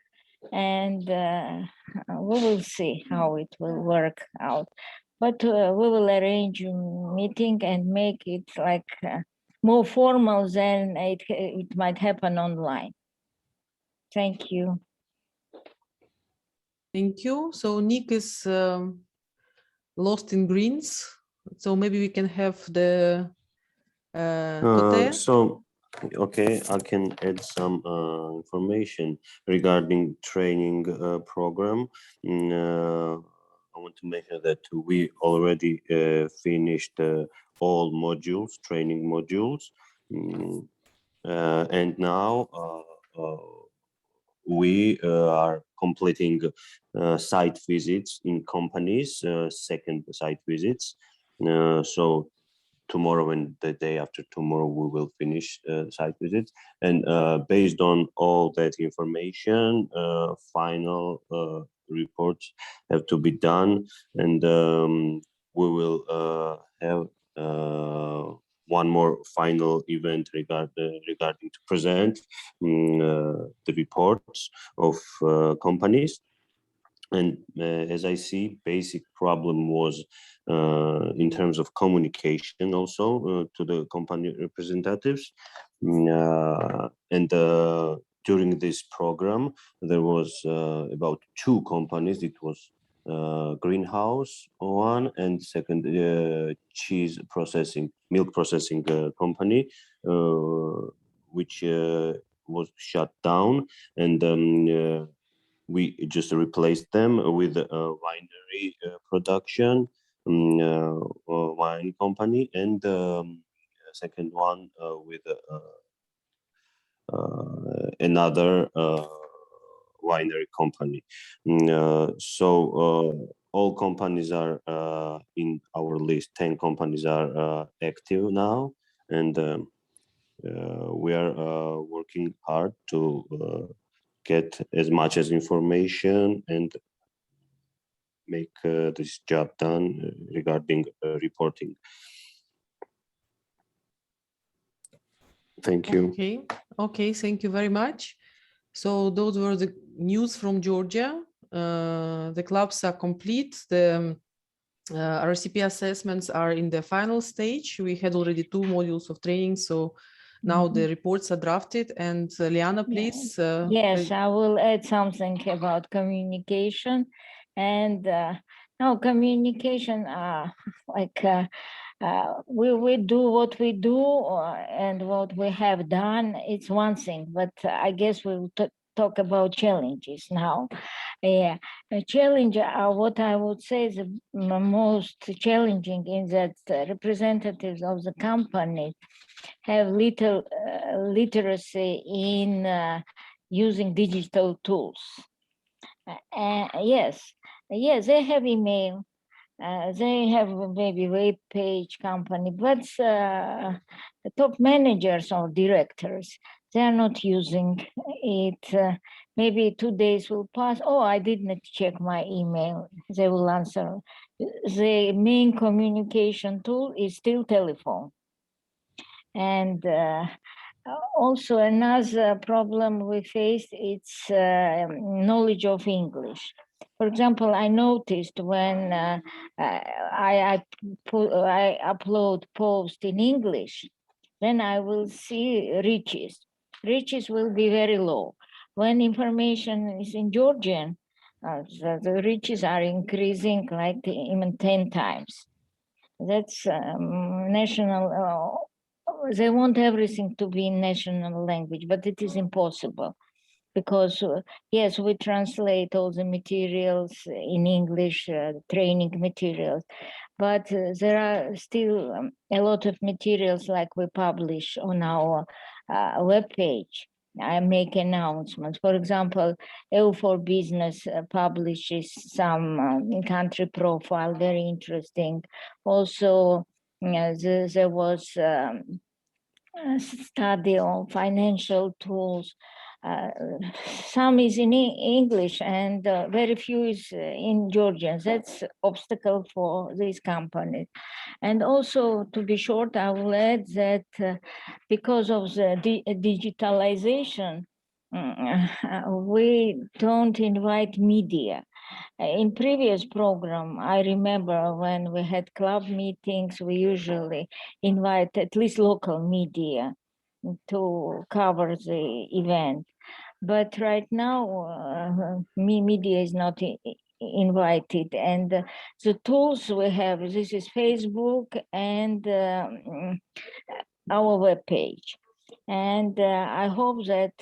and we will see how it will work out. But we will arrange a meeting and make it like more formal than it might happen online. Thank you. Thank you. So Nick is lost in greens, so maybe we can have the okay, I can add some information regarding training program. I want to mention that we already finished all modules, training modules, and now we are completing site visits in companies, second site visits. So tomorrow and the day after tomorrow, we will finish site visits. And based on all that information, final reports have to be done. And we will have one more final event regarding to present the reports of companies. And as I see, basic problem was in terms of communication also to the company representatives. And during this program, there was about 2 companies. It was greenhouse one, and second cheese processing, milk processing company. which was shut down, and we just replaced them with a winery production, wine company, and second one with another winery company. So all companies are in our list. 10 companies are active now, and we are working hard to get as much as information and make this job done regarding reporting. Thank you. Okay, thank you very much. So those were the news from Georgia. The clubs are complete. The RCP assessments are in the final stage. We had already 2 modules of training, so now the reports are drafted. And Liana, please. Yes, I will add something about communication. And no, communication, we do what we do and what we have done. It's one thing, but I guess we'll talk about challenges now. Yeah, a challenge, what I would say is the most challenging is that representatives of the company have little literacy in using digital tools. Yes, they have email, they have maybe web page company, but the top managers or directors, they are not using it. Maybe 2 days will pass. Oh, I did not check my email. They will answer. The main communication tool is still telephone. And also another problem we face, it's knowledge of English. For example, I noticed when I upload post in English, then I will see reaches. Reaches will be very low. When information is in Georgian, the reaches are increasing like even 10 times. That's national, they want everything to be in national language, but it is impossible because yes, we translate all the materials in English, training materials, but there are still a lot of materials like we publish on our webpage. I make announcements. For example, EU for Business publishes some country profile, very interesting. Also, there was a study on financial tools. Some is in English and very few is in Georgian. That's obstacle for these companies. And also, to be short, I will add that because of the digitalization, we don't invite media. In previous program, I remember when we had club meetings, we usually invite at least local media to cover the event. But right now, media is not invited. And the tools we have, this is Facebook and our webpage. And I hope that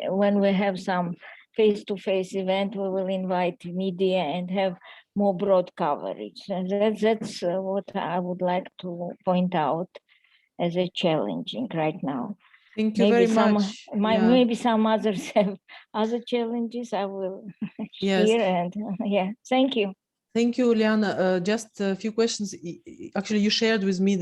when we have some face-to-face event, we will invite media and have more broad coverage. And that's what I would like to point out as a challenging right now. Thank you very much. Maybe some others have other challenges. I will hear and yeah, thank you. Thank you, Liana. Just a few questions. Actually, you shared with me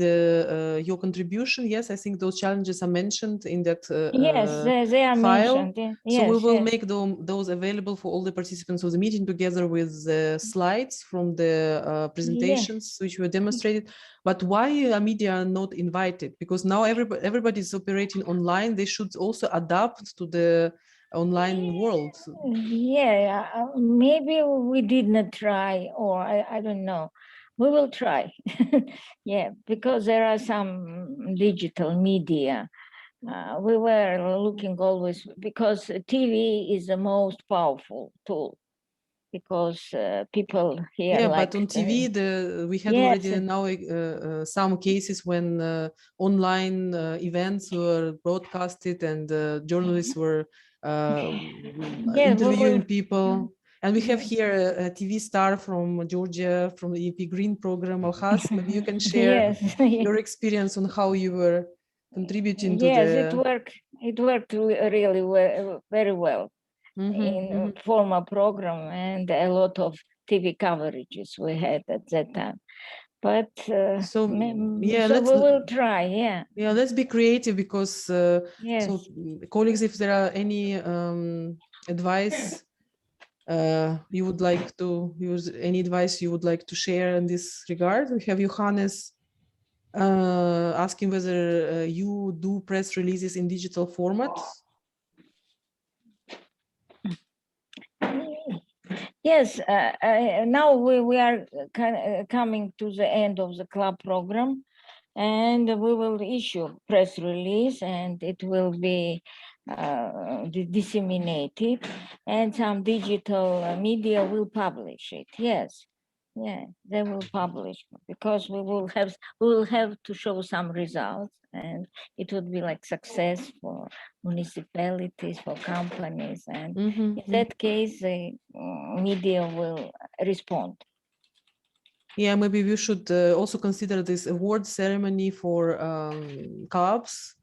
your contribution. Yes, I think those challenges are mentioned in that yes, they are file. mentioned. So we will make those available for all the participants of the meeting together with the slides from the presentations which were demonstrated. But why are media not invited? Because now everybody is operating online. They should also adapt to the online world. Yeah, maybe we did not try, or I don't know. We will try. Yeah, because there are some digital media. We were looking always, because TV is the most powerful tool. because people here yeah, like but on TV, we had yes. already now some cases when online events were broadcasted and journalists were interviewing people. And we have here a TV star from Georgia, from the EP Green program, Alhas. Maybe you can share your experience on how you were contributing to yes, the... it worked really well, very well in formal program, and a lot of TV coverages we had at that time. But so yeah, so we will try. Yeah, let's be creative because yes. So colleagues, if there are any advice you would like to use, any advice you would like to share in this regard. We have Johannes asking whether you do press releases in digital format. Yes, now we are coming to the end of the club program, and we will issue press release, and it will be disseminated, and some digital media will publish it. Yes, yeah, they will publish, because we will have to show some results, and it would be like success for municipalities, for companies, and in that case the media will respond. Yeah, maybe we should also consider this award ceremony for clubs,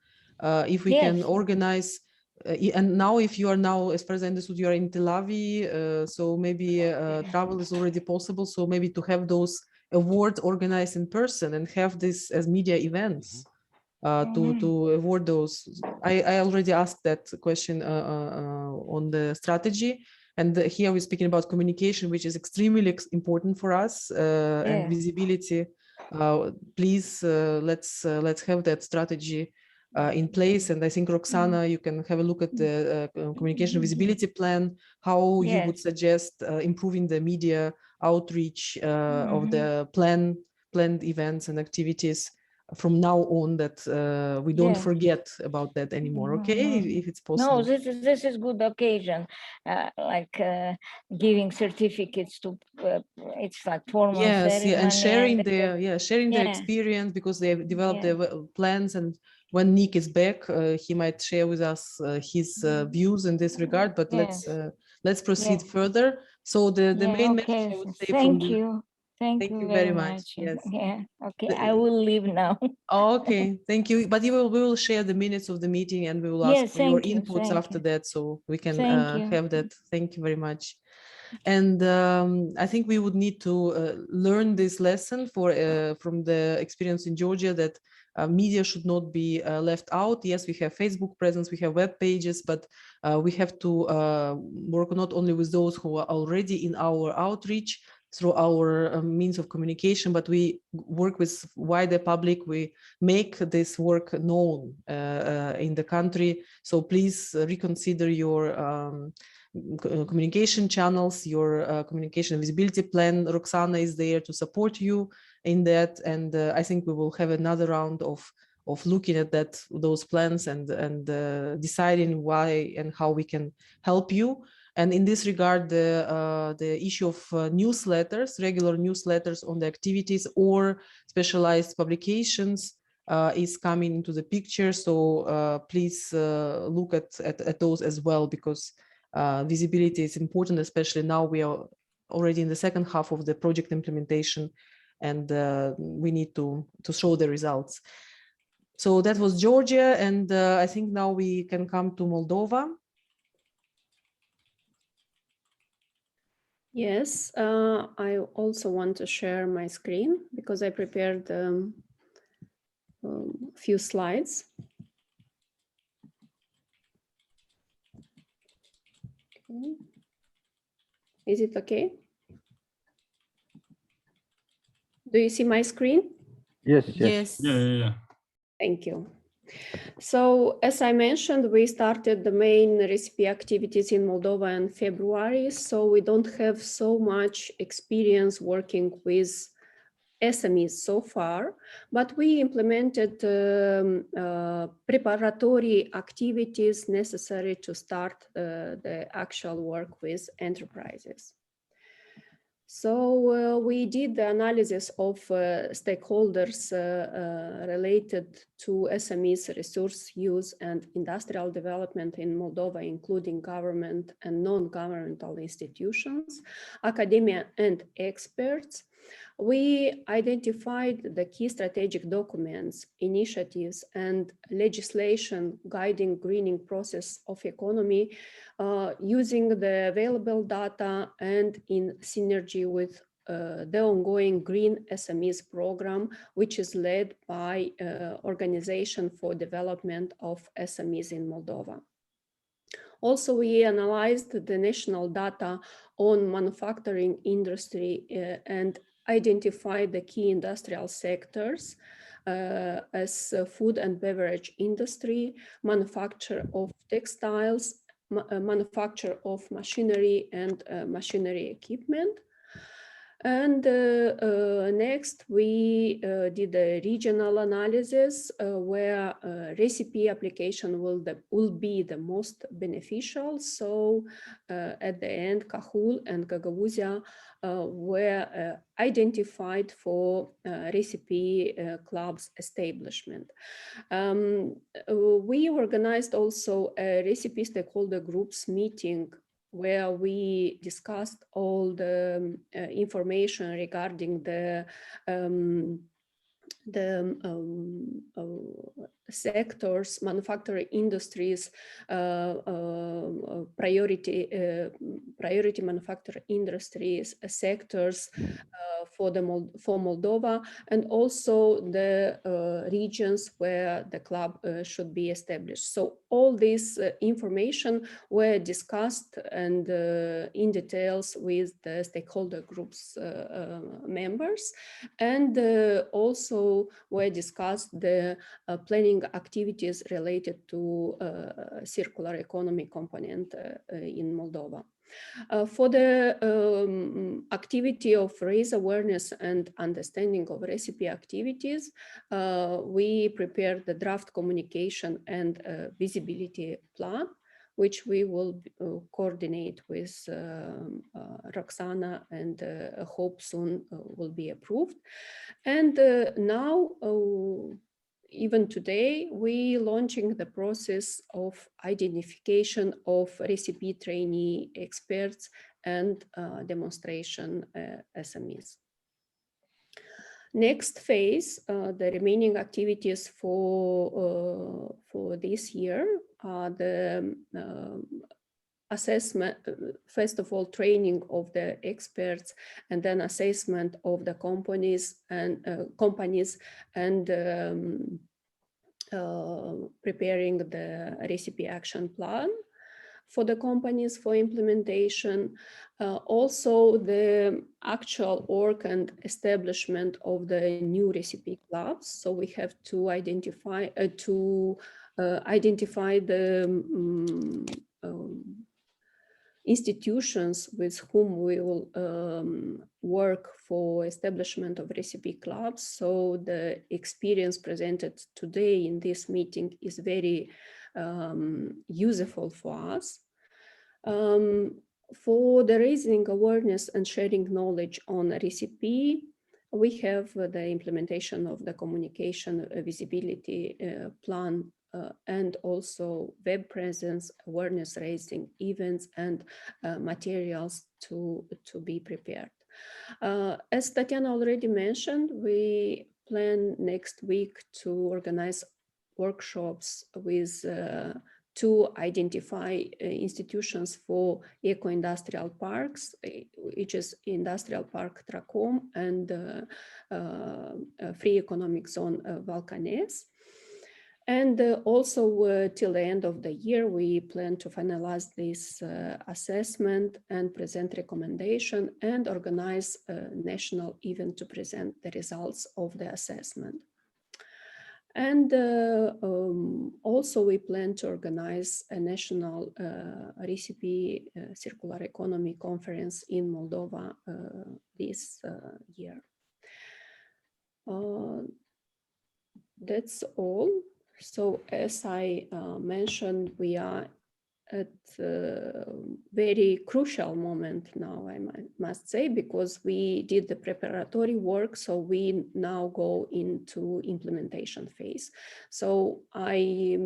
if we can organize. And now, if you are now, as far as I understood, you are in Tel Aviv, so maybe travel is already possible. So maybe to have those awards organized in person and have this as media events to award those. I already asked that question on the strategy. And here we're speaking about communication, which is extremely important for us, and visibility. Please, let's have that strategy in place. And I think, Roxana, you can have a look at the communication visibility plan, how you would suggest improving the media outreach of the planned events and activities from now on, that we don't forget about that anymore. Okay, if it's possible. No, this is good occasion, like giving certificates to. It's like formal ceremony. Yeah, and sharing their experience, because they have developed their plans. And when Nick is back, he might share with us his views in this regard. But let's proceed further. So the main message I would say from the... Thank you very much. Yes. Yeah. Okay, I will leave now. Okay, thank you. But we will share the minutes of the meeting, and we will ask for your inputs after that, so we can have that. Thank you very much. And I think we would need to learn this lesson from the experience in Georgia, that media should not be left out. Yes, we have Facebook presence, we have web pages, but we have to work not only with those who are already in our outreach through our means of communication, but we work with wider public. We make this work known in the country. So please reconsider your communication channels, your communication visibility plan. Roxana is there to support you in that. And I think we will have another round of looking at those plans and deciding why and how we can help you. And in this regard, the issue of newsletters, regular newsletters on the activities or specialized publications is coming into the picture. So please look at those as well, because visibility is important, especially now we are already in the second half of the project implementation, and we need to show the results. So that was Georgia, and I think now we can come to Moldova. Yes, I also want to share my screen because I prepared a few slides. Okay. Is it okay? Do you see my screen? Yes. Yeah. Thank you. So, as I mentioned, we started the main RECP activities in Moldova in February, so we don't have so much experience working with SMEs so far, but we implemented preparatory activities necessary to start the actual work with enterprises. So we did the analysis of stakeholders related to SMEs resource use and industrial development in Moldova, including government and non-governmental institutions, academia and experts. We identified the key strategic documents, initiatives, and legislation guiding greening process of economy using the available data and in synergy with the ongoing Green SMEs program, which is led by Organization for Development of SMEs in Moldova. Also, we analyzed the national data on manufacturing industry and identified the key industrial sectors as food and beverage industry, manufacture of textiles, manufacture of machinery and machinery equipment. And next, we did a regional analysis where RECP application will be the most beneficial. So at the end, Cahul and Gagauzia were identified for RECP clubs establishment. We organized also a RECP stakeholder groups meeting where we discussed all the information regarding the sectors, manufacturing industries, priority manufacturing industries sectors for Moldova, and also the regions where the club should be established. So all this information were discussed and in details with the stakeholder groups members, and also were discussed the planning activities related to circular economy component in Moldova. For the activity of raise awareness and understanding of RECP activities, we prepared the draft communication and visibility plan, which we will coordinate with Roxana, and hope soon will be approved. And now, even today, we launching the process of identification of RECP trainee experts and demonstration SMEs. Next phase, the remaining activities for this year are the assessment, first of all, training of the experts, and then assessment of the companies and preparing the RECP action plan for the companies for implementation. Also the actual work and establishment of the new RECP clubs. So we have to identify the institutions with whom we will work for establishment of RECP clubs. So the experience presented today in this meeting is very useful for us. For the raising awareness and sharing knowledge on RECP, we have the implementation of the communication visibility plan and also web presence, awareness raising events, and materials to be prepared. As Tatiana already mentioned, we plan next week to organize workshops with to identify institutions for eco-industrial parks, which is Industrial Park Tracom and Free Economic Zone Valcanes. And also till the end of the year, we plan to finalize this assessment and present recommendation and organize a national event to present the results of the assessment. And also we plan to organize a national RECP Circular Economy Conference in Moldova this year. That's all. So as I mentioned, we are at a very crucial moment now, I must say, because we did the preparatory work, so we now go into implementation phase. So I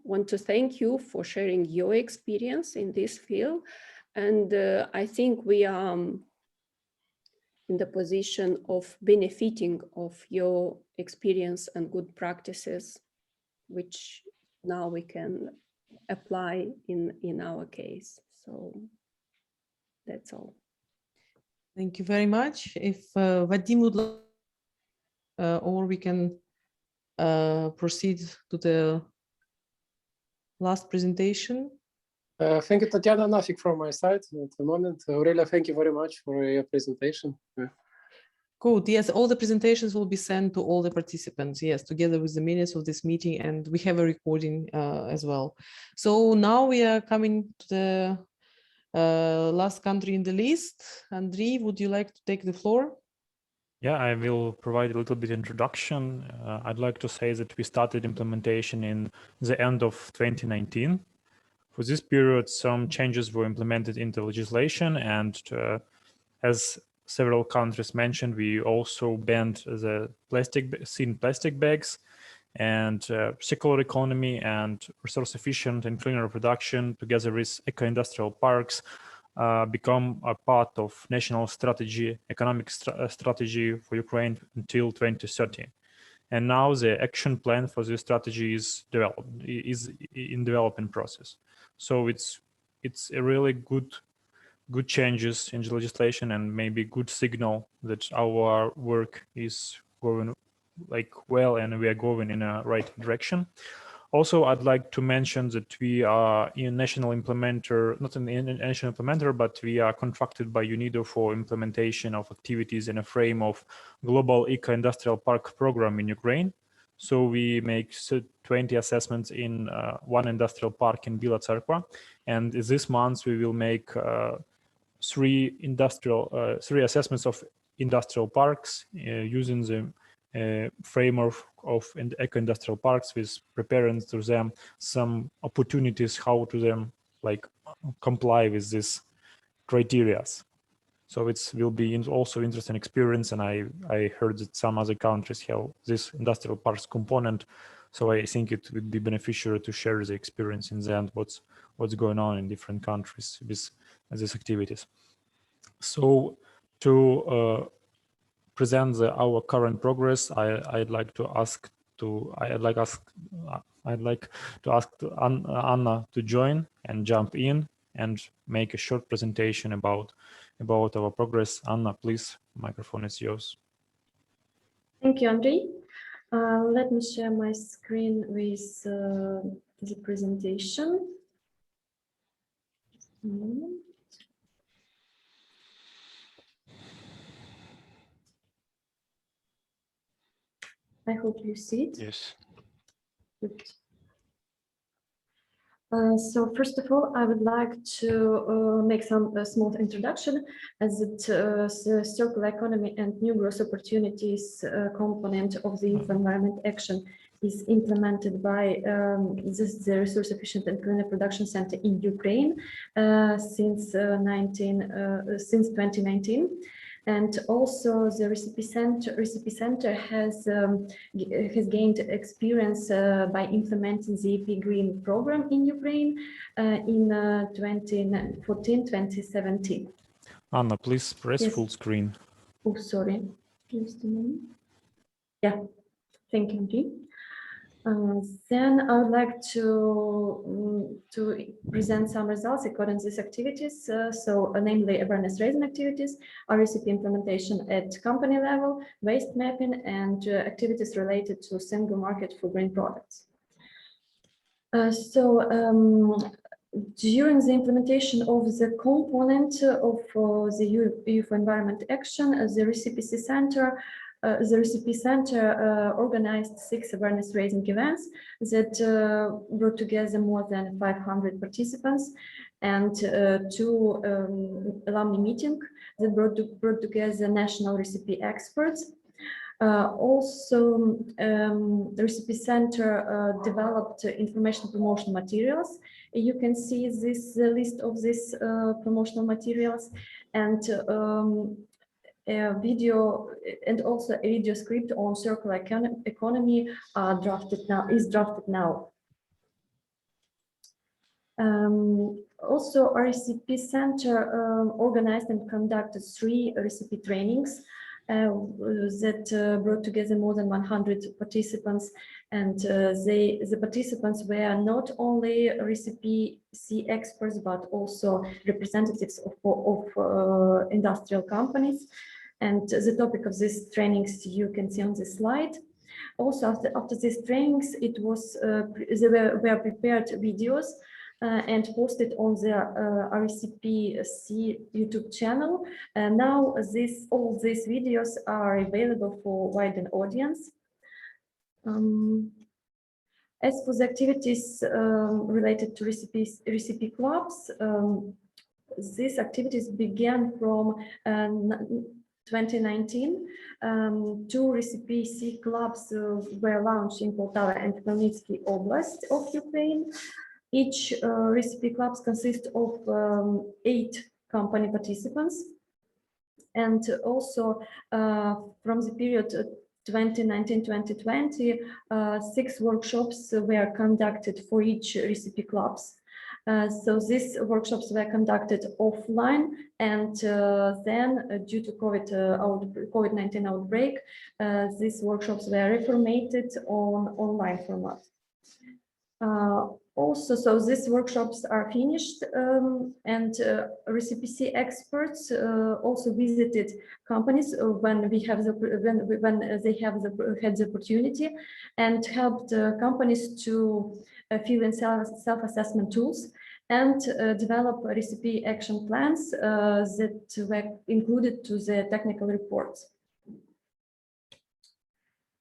want to thank you for sharing your experience in this field, and I think we are in the position of benefiting of your experience and good practices, which now we can apply in our case. So that's all. Thank you very much. If Vadim would like, or we can proceed to the last presentation. Thank you, Tatiana. Nothing from my side at the moment. Aurelia, thank you very much for your presentation. Good. Yes, all the presentations will be sent to all the participants. Yes, together with the minutes of this meeting, and we have a recording as well. So now we are coming to the last country in the list. Andriy, would you like to take the floor? Yeah, I will provide a little bit introduction. I'd like to say that we started implementation in the end of 2019. For this period, some changes were implemented into legislation, and as several countries mentioned, we also banned the thin plastic bags, and circular economy and resource-efficient and cleaner production, together with eco-industrial parks, become a part of national strategy, economic strategy for Ukraine until 2030. And now the action plan for this strategy is in development process. So it's a really good changes in the legislation, and maybe good signal that our work is going well, and we are going in a right direction. Also, I'd like to mention that we are in national implementer, not an national implementer, but we are contracted by UNIDO for implementation of activities in a frame of Global Eco-Industrial Park program in Ukraine. So we make 20 assessments in one industrial park in Bila Tserkva, and this month we will make three assessments of industrial parks using the framework of eco-industrial parks, with preparing to them some opportunities how to them comply with these criteria. So it will be also interesting experience, and I heard that some other countries have this industrial parks component, so I think it would be beneficial to share the experience in the end, what's going on in different countries with these activities. So to present our current progress, I'd like to ask Anna to join and jump in and make a short presentation about our progress. Anna, please, microphone is yours. Thank you, Andriy. Let me share my screen with the presentation. I hope you see it. Yes. Good. So first of all, I would like to make some small introduction, as the circular economy and new growth opportunities component of the Youth Environment Action is implemented by the Resource Efficient and Cleaner Production Center in Ukraine since 2019. And also the RECP Center has gained experience by implementing the EP Green program in Ukraine in 2014-2017. Anna, please press Yes. full screen. Oh, sorry. Just a moment. Yeah, thank you. Then I would like to present some results according to these activities. Namely, awareness raising activities, RECP implementation at company level, waste mapping, and activities related to single market for green products. During the implementation of the component of the Youth Environment Action, the RECP Center organized 6 awareness-raising events that brought together more than 500 participants, and 2 alumni meetings that brought together national RECP experts. Also, the RECP Center developed information promotion materials. You can see this list of these promotional materials, and a video and also a video script on circular economy is drafted now. Also, RECP Center organized and conducted 3 RECP trainings that brought together more than 100 participants, and the participants were not only RECP experts but also representatives of industrial companies. And the topic of these trainings you can see on this slide. Also, after these trainings, there were prepared videos and posted on the RECP YouTube channel. Now all these videos are available for wider audience. As for the activities related to RECP clubs, these activities began from 2019. 2 RECP clubs were launched in Poltava and Khmelnytsky Oblast of Ukraine. Each RECP clubs consist of 8 company participants. And also from the period 2019-2020, 6 workshops were conducted for each RECP clubs. So these workshops were conducted offline, and then due to COVID-19 outbreak, these workshops were reformatted on online format. Also, so these workshops are finished, and RECP experts also visited companies when they had the opportunity, and helped companies to fill in self-assessment tools and develop RECP action plans that were included to the technical reports.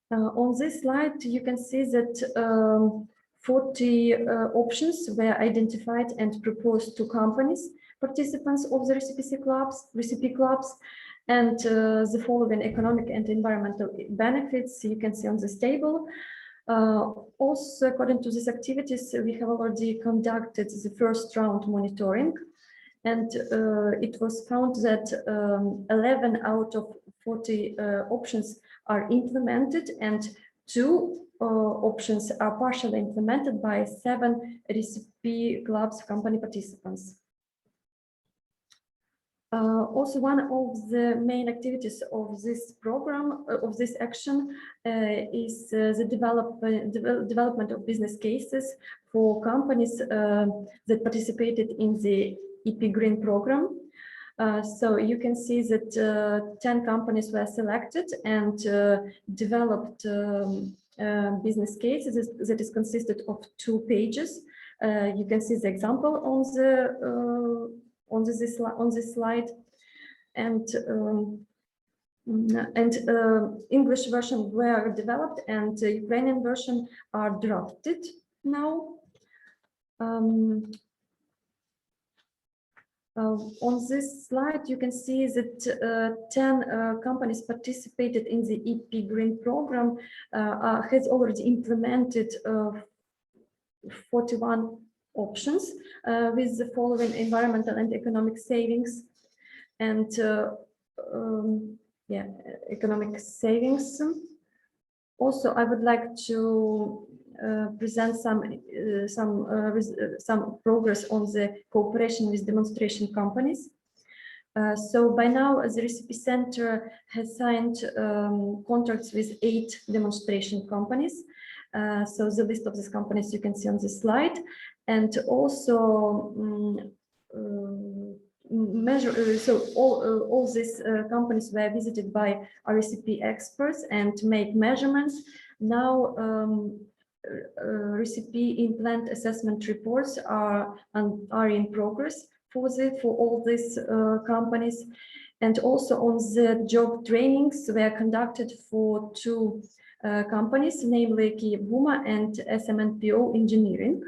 On this slide, you can see that 40 options were identified and proposed to companies, participants of the RECP clubs, and the following economic and environmental benefits you can see on this table. Also, according to these activities, we have already conducted the first round monitoring, and it was found that 11 out of 40 options are implemented, and 2 options are partially implemented by 7 RECP clubs company participants. Also, one of the main activities of this program, of this action, is the development of business cases for companies that participated in the EP Green program. So you can see that 10 companies were selected and developed business cases that is consisted of 2 pages. You can see the example on this slide, and English version were developed, and Ukrainian version are drafted now. On this slide, you can see that 10 companies participated in the EP Green program, has already implemented 41 options with the following environmental and economic savings. And yeah, economic savings. Also, I would like to present some progress on the cooperation with demonstration companies. So by now, the RECP Center has signed contracts with 8 demonstration companies. So the list of these companies you can see on this slide, and also so all these companies were visited by RECP experts and make measurements. Now RECP in-plant assessment reports are in progress for all these companies, and also on the job trainings were conducted for 2 companies, namely Kyiv Guma and SMNPO Engineering.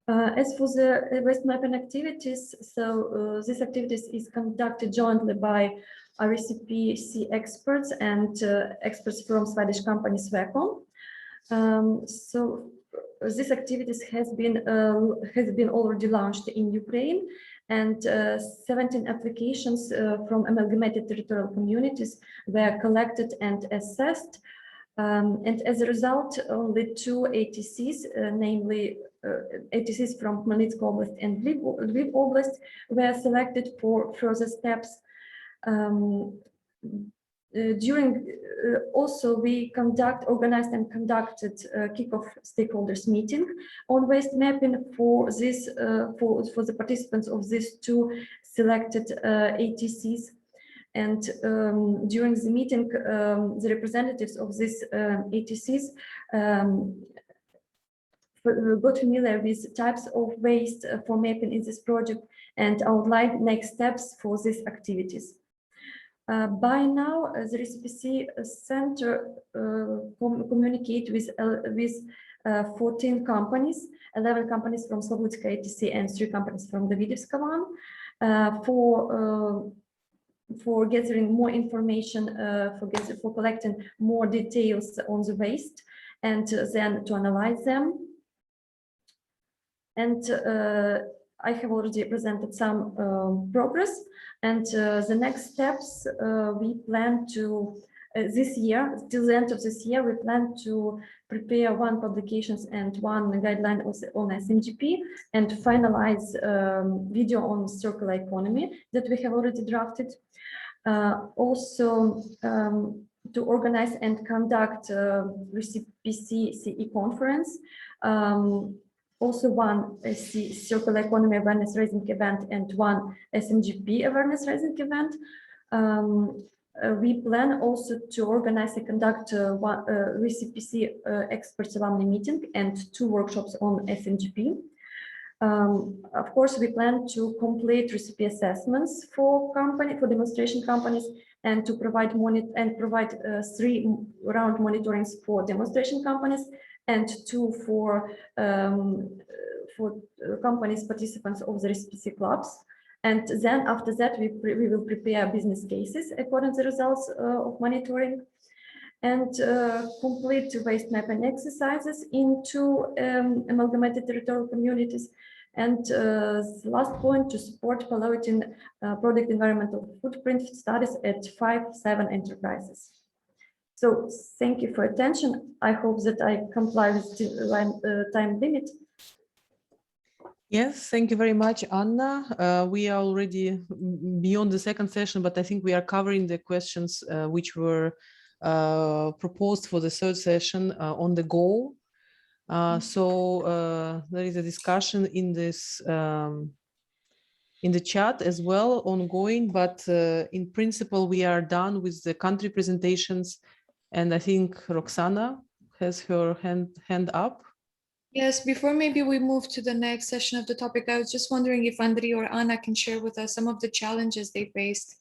As for the waste mapping activities, so this activities is conducted jointly by RECP experts and experts from Swedish company Swecom. So this activities has been already launched in Ukraine, and 17 applications from amalgamated territorial communities were collected and assessed. And as a result, only 2 ATCs, namely ATCs from Khmelnytskyi Oblast and Lviv Oblast, were selected for further steps. Also, we organized and conducted a kickoff stakeholders meeting on waste mapping for this for the participants of these 2 selected ATCs. And during the meeting, the representatives of these ATCs got familiar with types of waste for mapping in this project and outlined next steps for these activities. By now, the RECP Center communicate with 14 companies, 11 companies from Slobodska ATC and 3 companies from Davidivska one, for gathering more information, for collecting more details on the waste, and then to analyze them. And I have already presented some progress, and the next steps we plan to this year, till the end of this year, we plan to prepare 1 publications and 1 guideline on SMGP, and finalize video on circular economy that we have already drafted. Also, to organize and conduct RECP CE conference. Also 1 circular economy awareness raising event and 1 SMGP awareness raising event. We plan also to organize and conduct 1 RECP experts alumni meeting and 2 workshops on SMGP. Of course, we plan to complete RECP assessments for demonstration companies, and to provide 3 round monitorings for demonstration companies, and 2 for companies participants of the RECP clubs. And then after that, we will prepare business cases according to the results of monitoring, and complete waste mapping exercises into amalgamated territorial communities. And the last point, to support polluting product environmental footprint studies at 5-7 enterprises. So thank you for attention. I hope that I comply with the time limit. Yes, thank you very much, Anna. We are already beyond the second session, but I think we are covering the questions which were proposed for the third session on the goal. So there is a discussion in this in the chat as well, ongoing, but in principle, we are done with the country presentations. And I think Roxana has her hand up. Yes, before maybe we move to the next session of the topic, I was just wondering if Andriy or Anna can share with us some of the challenges they faced